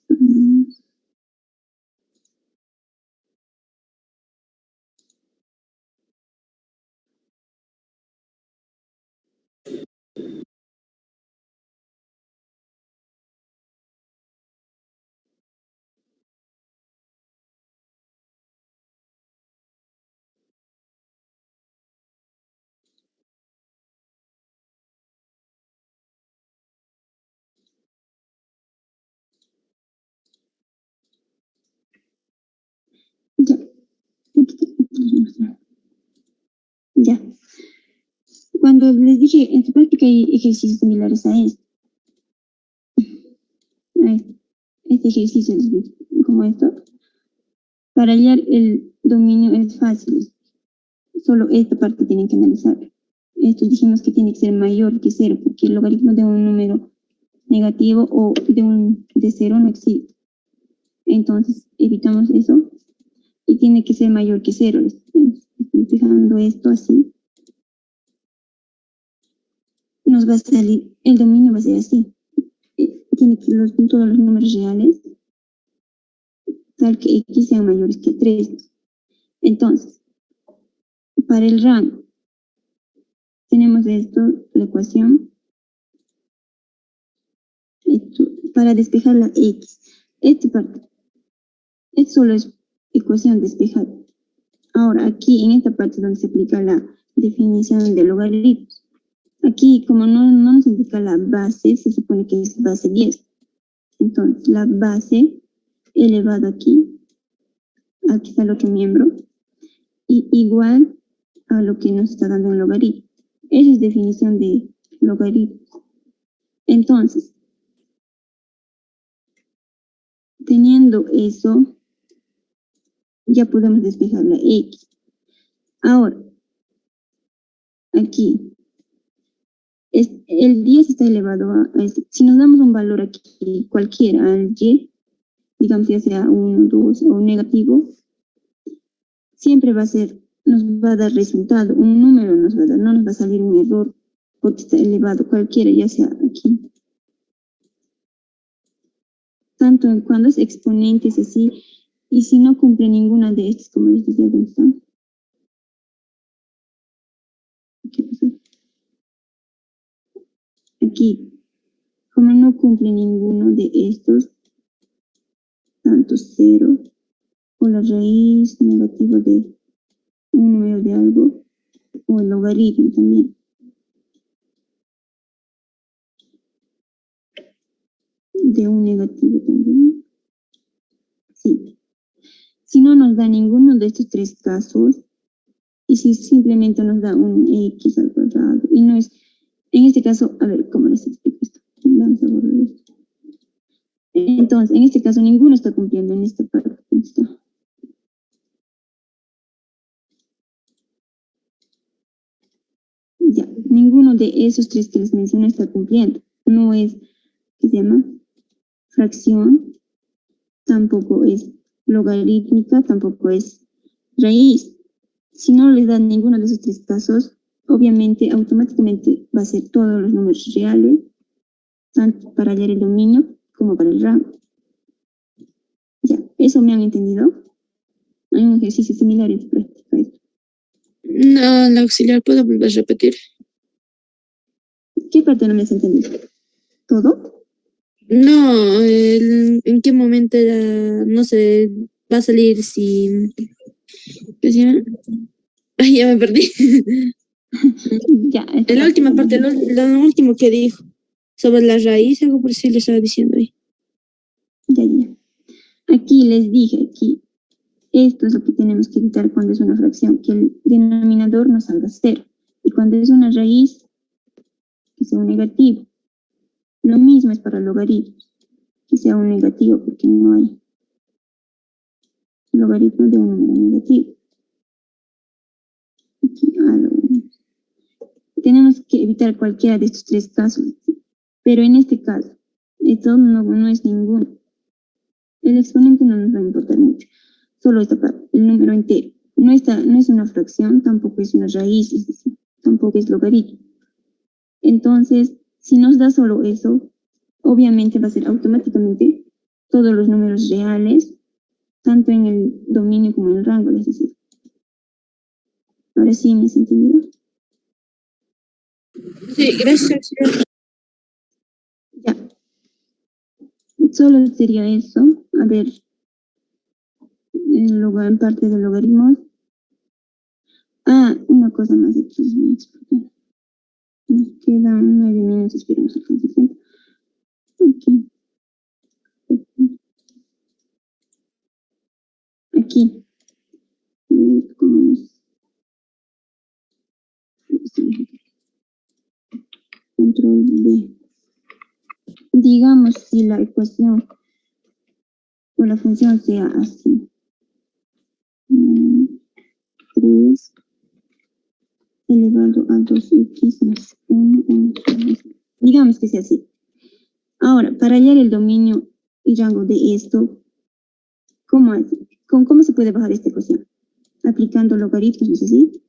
Mm, Ya. Ya. Cuando les dije, en su práctica hay ejercicios similares a este. Este ejercicio es como esto. Para hallar el dominio es fácil. Solo esta parte tienen que analizar. Esto dijimos que tiene que ser mayor que 0, porque el logaritmo de un número negativo o de 0 no existe. Entonces, evitamos eso. Y tiene que ser mayor que 0. Estoy dejando esto así. Nos va a salir, el dominio va a ser así. Tiene que ser todos los números reales, tal que x sean mayores que 3. Entonces, para el rango, tenemos esto, la ecuación. Esto, para despejar la x. Esta parte. Esto solo es ecuación despejada. Ahora, aquí en esta parte donde se aplica la definición de logaritmos. Aquí, como no nos indica la base, se supone que es base 10. Entonces, la base elevado aquí está el otro miembro, y igual a lo que nos está dando el logaritmo. Esa es definición de logaritmo. Entonces, teniendo eso, ya podemos despejar la x. Ahora, aquí, el 10 está elevado a este. Si nos damos un valor aquí, cualquiera, al y, digamos ya sea 1, 2 o negativo, siempre va a ser, nos va a dar resultado, un número nos va a dar, no nos va a salir un error porque está elevado, cualquiera, ya sea aquí. Tanto en cuando es exponentes así, y si no cumple ninguna de estas, como les decía, ¿dónde están? ¿Qué pasó? Aquí, como no cumple ninguno de estos, tanto 0 o la raíz negativa de un número de algo, o el logaritmo también. De un negativo también. Sí. Si no nos da ninguno de estos tres casos, y si simplemente nos da un x al cuadrado, y no es, en este caso, a ver, ¿cómo les explico esto? Vamos a borrar esto. Entonces, en este caso, ninguno está cumpliendo en esta parte. Está. Ya, ninguno de esos tres que les mencioné está cumpliendo. No es, ¿qué se llama? Fracción, tampoco es logarítmica, tampoco es raíz. Si no les dan ninguno de esos tres casos, obviamente, automáticamente va a ser todos los números reales, tanto para hallar el dominio como para el rango. Ya, ¿eso me han entendido? Hay un ejercicio similar en tu práctica. No, la auxiliar, ¿puedo volver a repetir? ¿Qué parte no me has entendido? ¿Todo? No, ¿en qué momento no sé, va a salir si... ¿Qué se llama? Ay, ya me perdí. Ya. En la última parte, lo último que dijo, sobre la raíz, algo por si le estaba diciendo ahí. Ya. Aquí les dije, aquí, esto es lo que tenemos que evitar cuando es una fracción, que el denominador no salga 0. Y cuando es una raíz, que sea un negativo. Lo mismo es para logaritmos. que sea un negativo, porque no hay logaritmo de un número negativo. Aquí, tenemos que evitar cualquiera de estos tres casos, pero en este caso, esto no es ninguno. El exponente no nos va a importar mucho, solo esta parte, el número entero. No es una fracción, tampoco es una raíz, es decir, tampoco es logaritmo. Entonces, si nos da solo eso, obviamente va a ser automáticamente todos los números reales, tanto en el dominio como en el rango, es decir. Ahora sí, ¿me has entendido? Sí, gracias. Ya. Solo sería eso. A ver, en parte de logaritmos. Una cosa más aquí. Nos quedan 9 minutos, esperemos alcanzar el tiempo. Aquí. Aquí. A ver cómo es. Control B. Digamos si la ecuación o la función sea así. 3 elevado a 2x más 1. Digamos que sea así. Ahora, para hallar el dominio y rango de esto, ¿cómo se puede bajar esta ecuación? Aplicando logaritmos, ¿no es así?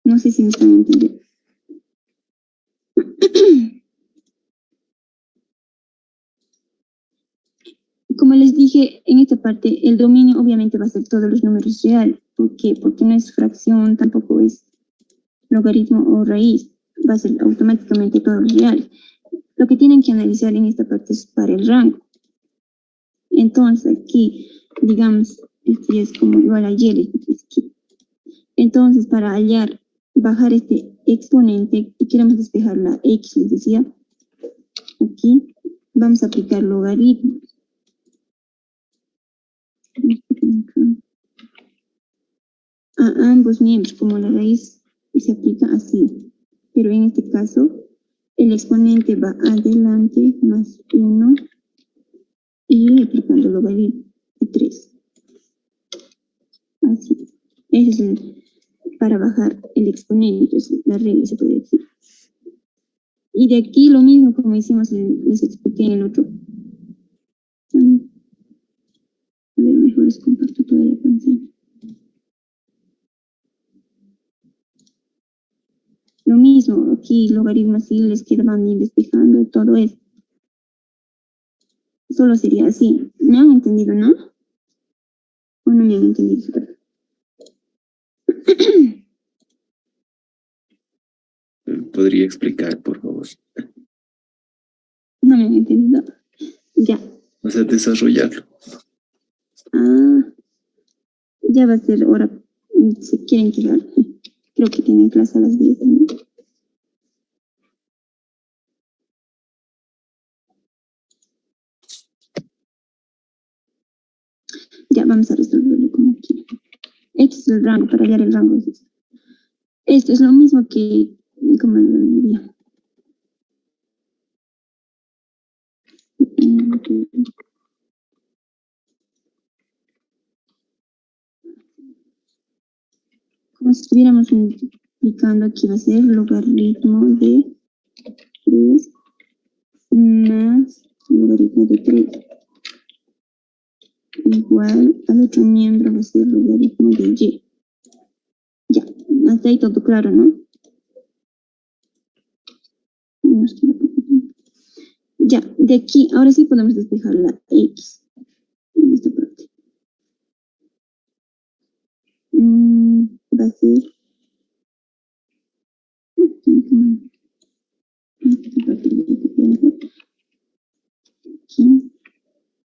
No sé si me están entendiendo. Como les dije, en esta parte, el dominio obviamente va a ser todos los números reales. ¿Por qué? Porque no es fracción, tampoco es logaritmo o raíz. Va a ser automáticamente todos los reales. Lo que tienen que analizar en esta parte es para el rango. Entonces, aquí, digamos, este es como igual a y. Entonces, para hallar, bajar este exponente, y queremos despejar la x, les decía, aquí, vamos a aplicar logaritmos. A ambos miembros, como la raíz se aplica así. Pero en este caso, el exponente va adelante más 1 y aplicando logaritmo de 3. Así. Ese es para bajar el exponente, es la regla, se puede decir. Y de aquí lo mismo como hicimos, les expliqué en el otro. A ver, mejor les comparto toda la pantalla. Lo mismo, aquí logaritmos así les quedaban bien despejando todo esto. Solo sería así. ¿Me han entendido, no? ¿O no me han entendido? ¿Podría explicar, por favor? No me han entendido. Ya. O sea, desarrollarlo. Ya va a ser hora. Si quieren quedar. Creo que tienen clase a las 10 también. Ya, vamos a resolverlo como quieran. Este es el rango, para hallar el rango. Esto es lo mismo que, como lo diría. Como si estuviéramos multiplicando, aquí va a ser logaritmo de 3 más logaritmo de 3. Igual al otro miembro va a ser logaritmo de y. Ya, hasta ahí todo claro, ¿no? Nos queda poco tiempo. Ya, de aquí, ahora sí podemos despejar la x en esta parte. Va a ser esta parte de aquí.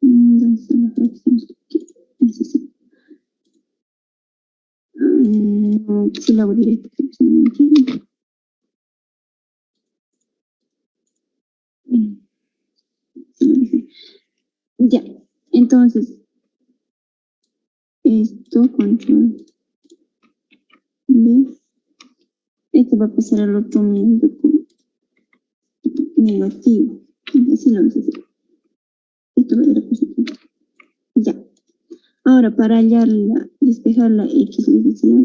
¿Dónde están las fracciones? Necesito. No, si lo hago directo, no me entiendo. Ya, entonces, esto, control B, Este va a pasar al otro miembro como negativo. Así lo vamos a hacer. Esto va a ser positivo. Ya. Ahora, para despejar la X, les decía,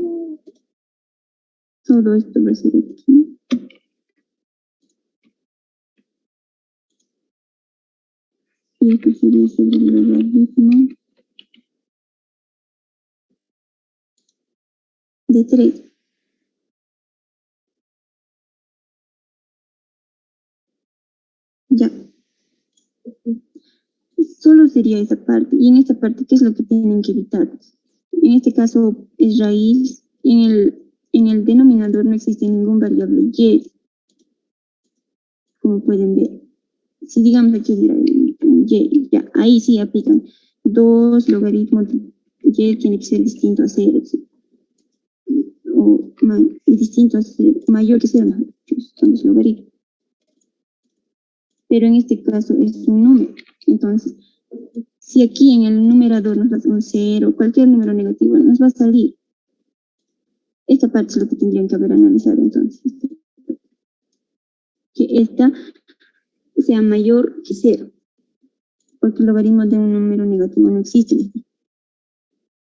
todo esto va a ser X, ¿no? Y esto sería sobre el logaritmo de 3. Ya. Solo sería esa parte. Y en esta parte, ¿qué es lo que tienen que evitar? En este caso es raíz. En el denominador no existe ningún variable y, como pueden ver. Si digamos aquí y, ya, ahí sí aplican 2 logaritmos de y tiene que ser distinto a 0, ¿sí? O distinto a 0, mayor que 0, mejor dicho, son los logaritmos. Pero en este caso es un número. Entonces, si aquí en el numerador nos da un 0, cualquier número negativo, nos va a salir. Esta parte es lo que tendrían que haber analizado entonces. Que esta sea mayor que 0. Porque el logaritmo de un número negativo no existe.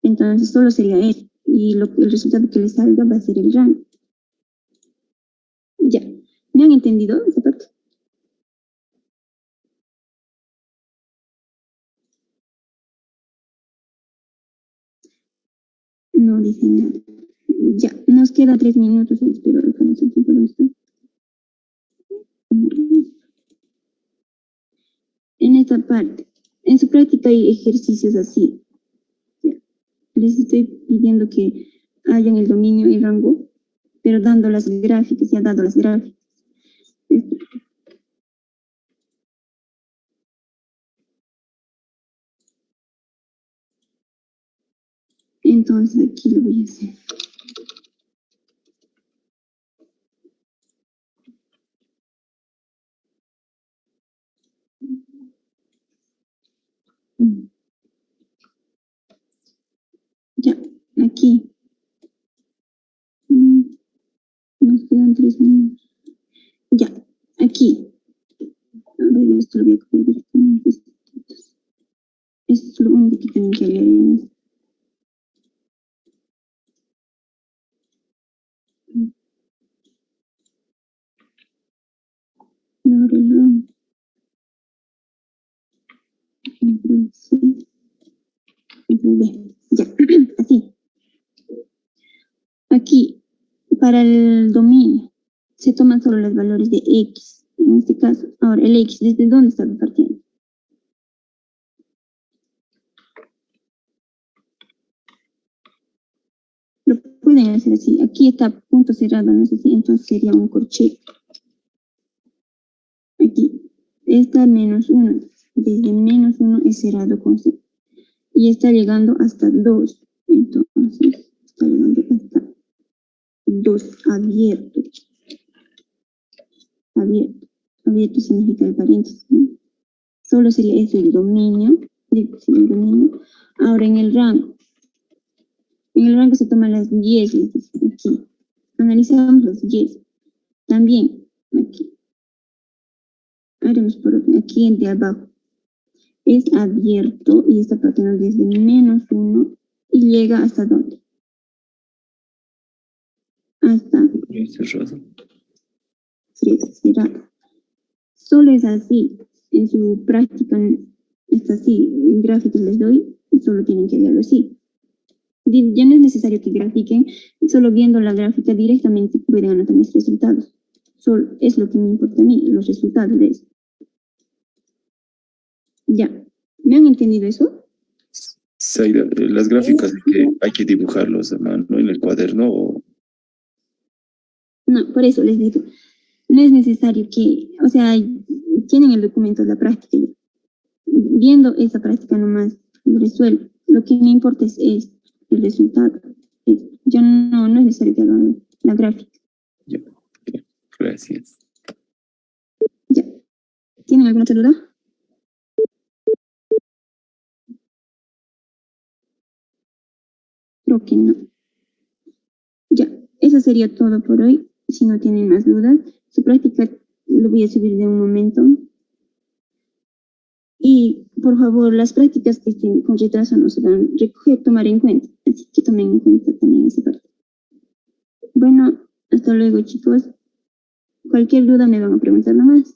Entonces solo sería eso. Y el resultado que le salga va a ser el rango. Ya. ¿Me han entendido esa parte? No dicen nada. Ya, nos queda 3 minutos. Espero alcanzar el tiempo. ¿Dónde está? En esta parte. En su práctica hay ejercicios así. Ya. Les estoy pidiendo que hagan el dominio y rango, pero dando las gráficas, ya dado las gráficas. Entonces aquí lo voy a hacer. Ya, aquí. Nos quedan 3 minutos. Ya, aquí. A ver, esto lo voy a copiar directamente. Esto es lo único que tienen que leer en esto. Y ahora lo Control C, Control V. Ya, así. Aquí, para el dominio, se toman solo los valores de X. En este caso, ahora el X, ¿desde dónde está partiendo? Lo pueden hacer así. Aquí está punto cerrado, no sé si entonces sería un corchete. Aquí, está menos 1. Desde menos 1 es cerrado con 0. Y está llegando hasta 2. Entonces, está llegando hasta 2 abierto. Abierto. Abierto significa el paréntesis, ¿no? Solo sería eso el dominio. Digo, sí, el dominio. Ahora en el rango. En el rango se toman las 10, aquí. Analizamos las 10. También, aquí. Haremos por aquí en de abajo. Es abierto y está partiendo desde menos 1 y llega hasta ¿dónde? Hasta Cerrado. 3 cerrado. Solo es así. En su práctica está así. En gráficos les doy y solo tienen que verlo así. Ya no es necesario que grafiquen, solo viendo la gráfica directamente pueden anotar mis resultados. Solo es lo que me importa a mí, los resultados de eso. Ya, ¿me han entendido eso? Zaira, las gráficas hay que dibujarlos a mano en el cuaderno o No, por eso les digo, no es necesario que, o sea, tienen el documento de la práctica ya. Viendo esa práctica nomás resuelvo. Lo que me importa es el resultado. Ya no es necesario que hagan la gráfica. ya. Gracias. Ya. ¿Tienen alguna otra duda? Creo que no. Ya, eso sería todo por hoy. si no tienen más dudas. Su práctica lo voy a subir de un momento. Y por favor, las prácticas que estén con retraso no se van a recoger, tomar en cuenta. Así que tomen en cuenta también esa parte. Bueno, hasta luego, chicos. Cualquier duda me van a preguntar nomás.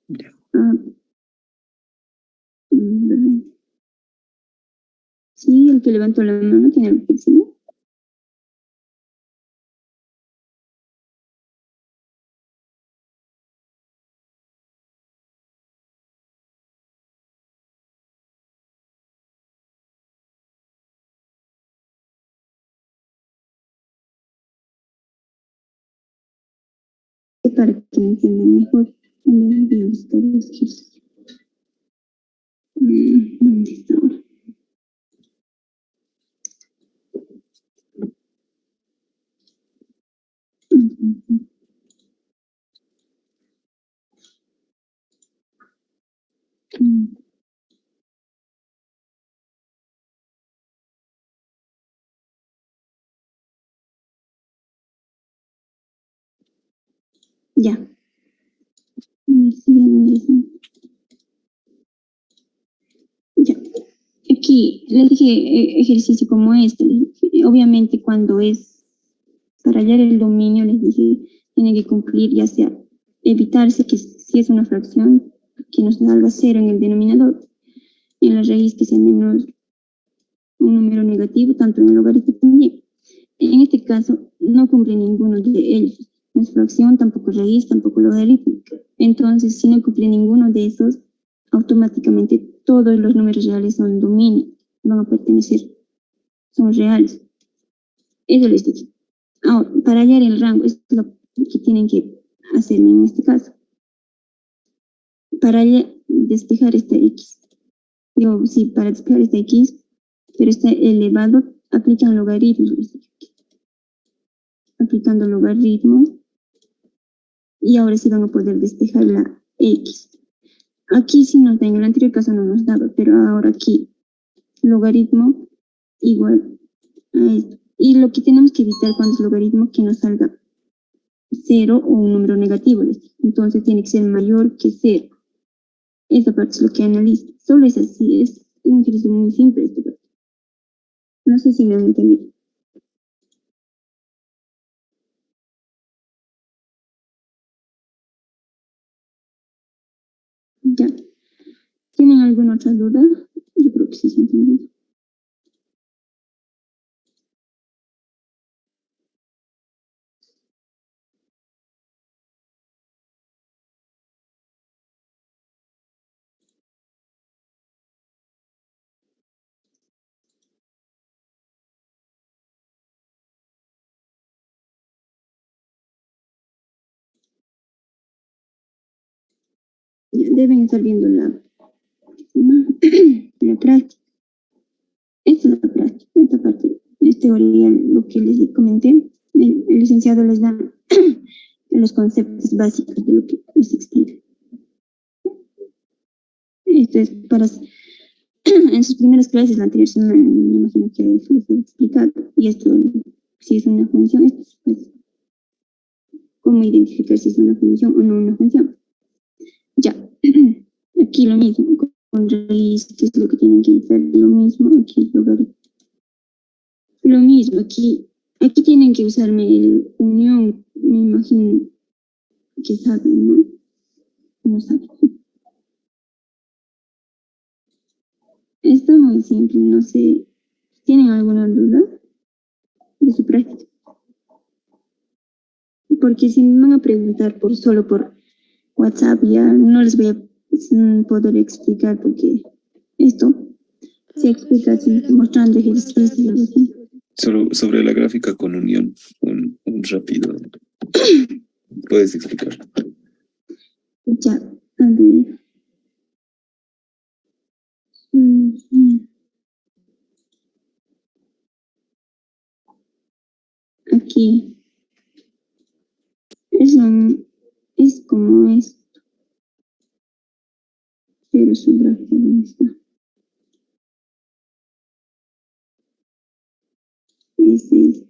Ya. Sí, el que levantó la mano tiene algo que decir. Para que me entiendan mejor. Voy a buscar los ejercicios. ¿Dónde está ahora? Ya. Ya. Aquí les dije ejercicio como este. Obviamente cuando es para hallar el dominio, les dije, tiene que cumplir, ya sea evitarse que si es una fracción, que nos salga cero en el denominador, en la raíz que sea menos un número negativo, tanto en el logaritmo también. En este caso, no cumple ninguno de ellos. No es fracción, tampoco raíz, tampoco logaritmo. Entonces, si no cumple ninguno de esos, automáticamente todos los números reales son dominio, van a pertenecer, son reales. Eso les dije. Ahora, para hallar el rango, es lo que tienen que hacer en este caso. Para despejar esta X. Digo, sí, para despejar esta X, pero está elevado, aplican logaritmos. Aplicando logaritmos. Y ahora sí van a poder despejar la X. Aquí sí nos da, en el anterior caso no nos daba, pero ahora aquí logaritmo igual a esto. Y lo que tenemos que evitar cuando es logaritmo, que nos salga 0 o un número negativo. Entonces tiene que ser mayor que 0. Esta parte es lo que analiza. Solo es así, es un ejercicio muy simple. No sé si me han entendido. Ya. ¿Tienen alguna otra duda? Yo creo que sí se ha entendido. Ya deben estar viendo la práctica. Esta es la práctica, esta parte es teoría, lo que les comenté. El licenciado les da los conceptos básicos de lo que les explica. Esto es para, en sus primeras clases, la anterior semana, me imagino que les he explicado, y esto, si es una función, esto es pues, cómo identificar si es una función o no una función. Ya, aquí lo mismo, con raíz, que es lo que tienen que hacer, lo mismo, aquí logaritmo. Lo mismo, aquí tienen que usarme el unión, me imagino que saben, ¿no? No saben. Está muy simple, no sé. ¿Tienen alguna duda de su práctica? Porque si me van a preguntar solo por WhatsApp, ya no les voy a poder explicar porque esto se explica así, mostrando ejercicios. Así. Solo sobre la gráfica con unión, un rápido. ¿Puedes explicar? Ya, a ver. Aquí es como esto, pero su gráfica no está. Es esto.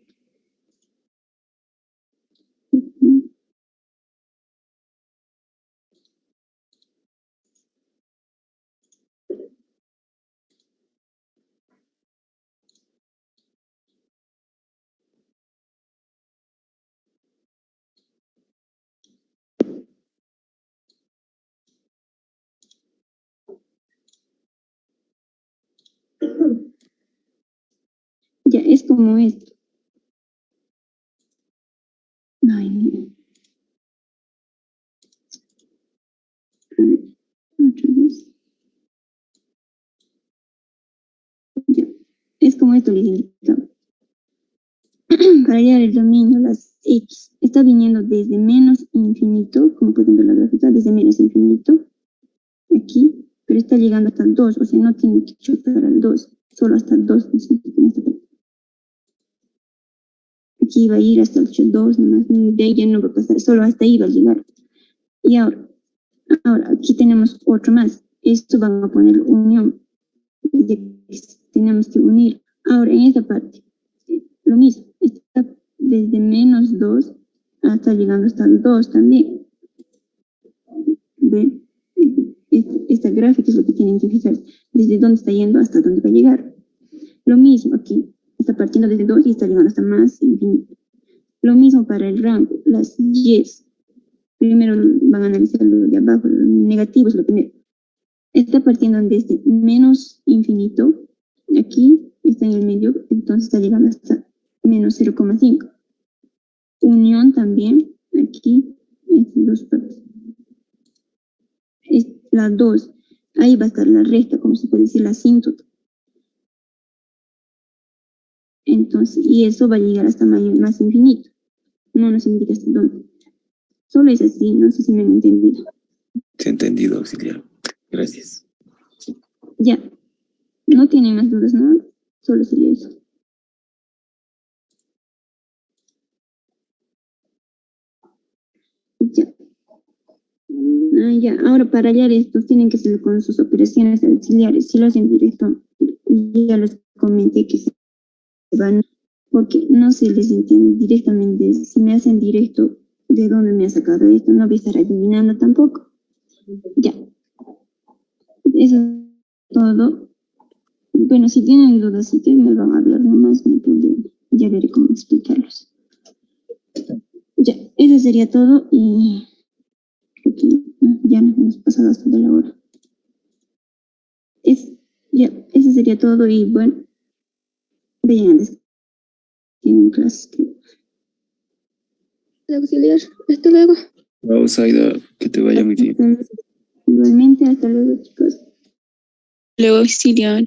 como esto. Ay, no. A ver, otra vez. Ya. Es como esto les indicaba. Para hallar el dominio, las X está viniendo desde menos infinito, como pueden ver la gráfica, desde menos infinito, aquí, pero está llegando hasta el 2, o sea, no tiene que chocar al 2, solo hasta el 2. Aquí va a ir hasta el 2, nomás, de ahí ya no va a pasar, solo hasta ahí va a llegar. Y ahora aquí tenemos otro más, esto van a poner unión, tenemos que unir. Ahora, en esta parte, lo mismo, está desde menos 2 hasta llegando hasta el 2 también. ¿Ve? Esta gráfica es lo que tienen que fijar, desde dónde está yendo hasta dónde va a llegar. Lo mismo aquí, está partiendo desde 2 y está llegando hasta más infinito. Lo mismo para el rango, las Y's. Primero van a analizar lo de abajo, lo negativo es lo primero. Está partiendo desde menos infinito, aquí está en el medio, entonces está llegando hasta menos 0,5. Unión también, aquí, estas dos partes. Es la 2, ahí va a estar la recta, como se puede decir, la asíntota. Entonces, y eso va a llegar hasta más infinito. No nos indica hasta dónde. Solo es así, no sé si me han entendido. Se ha entendido, auxiliar. Gracias. Ya, no tienen más dudas, ¿no? Solo sería eso. Ya. Ya, ahora para hallar estos tienen que hacerlo con sus operaciones auxiliares. Si lo hacen directo, ya les comenté que se van, porque no se les entiende directamente. Si me hacen directo, ¿de dónde me ha sacado esto? No voy a estar adivinando tampoco. Ya. Eso es todo. Bueno, si tienen dudas, sí que me van a hablar nomás, no hay problema. Ya veré cómo explicarlos. Ya, eso sería todo y creo que ya nos hemos pasado hasta de la hora. Ya, eso sería todo y bueno, vayan a tienen clases. Auxiliar, hasta luego. Vamos, Aida, que te vaya muy bien. Igualmente, hasta luego, chicos. Luego auxiliar.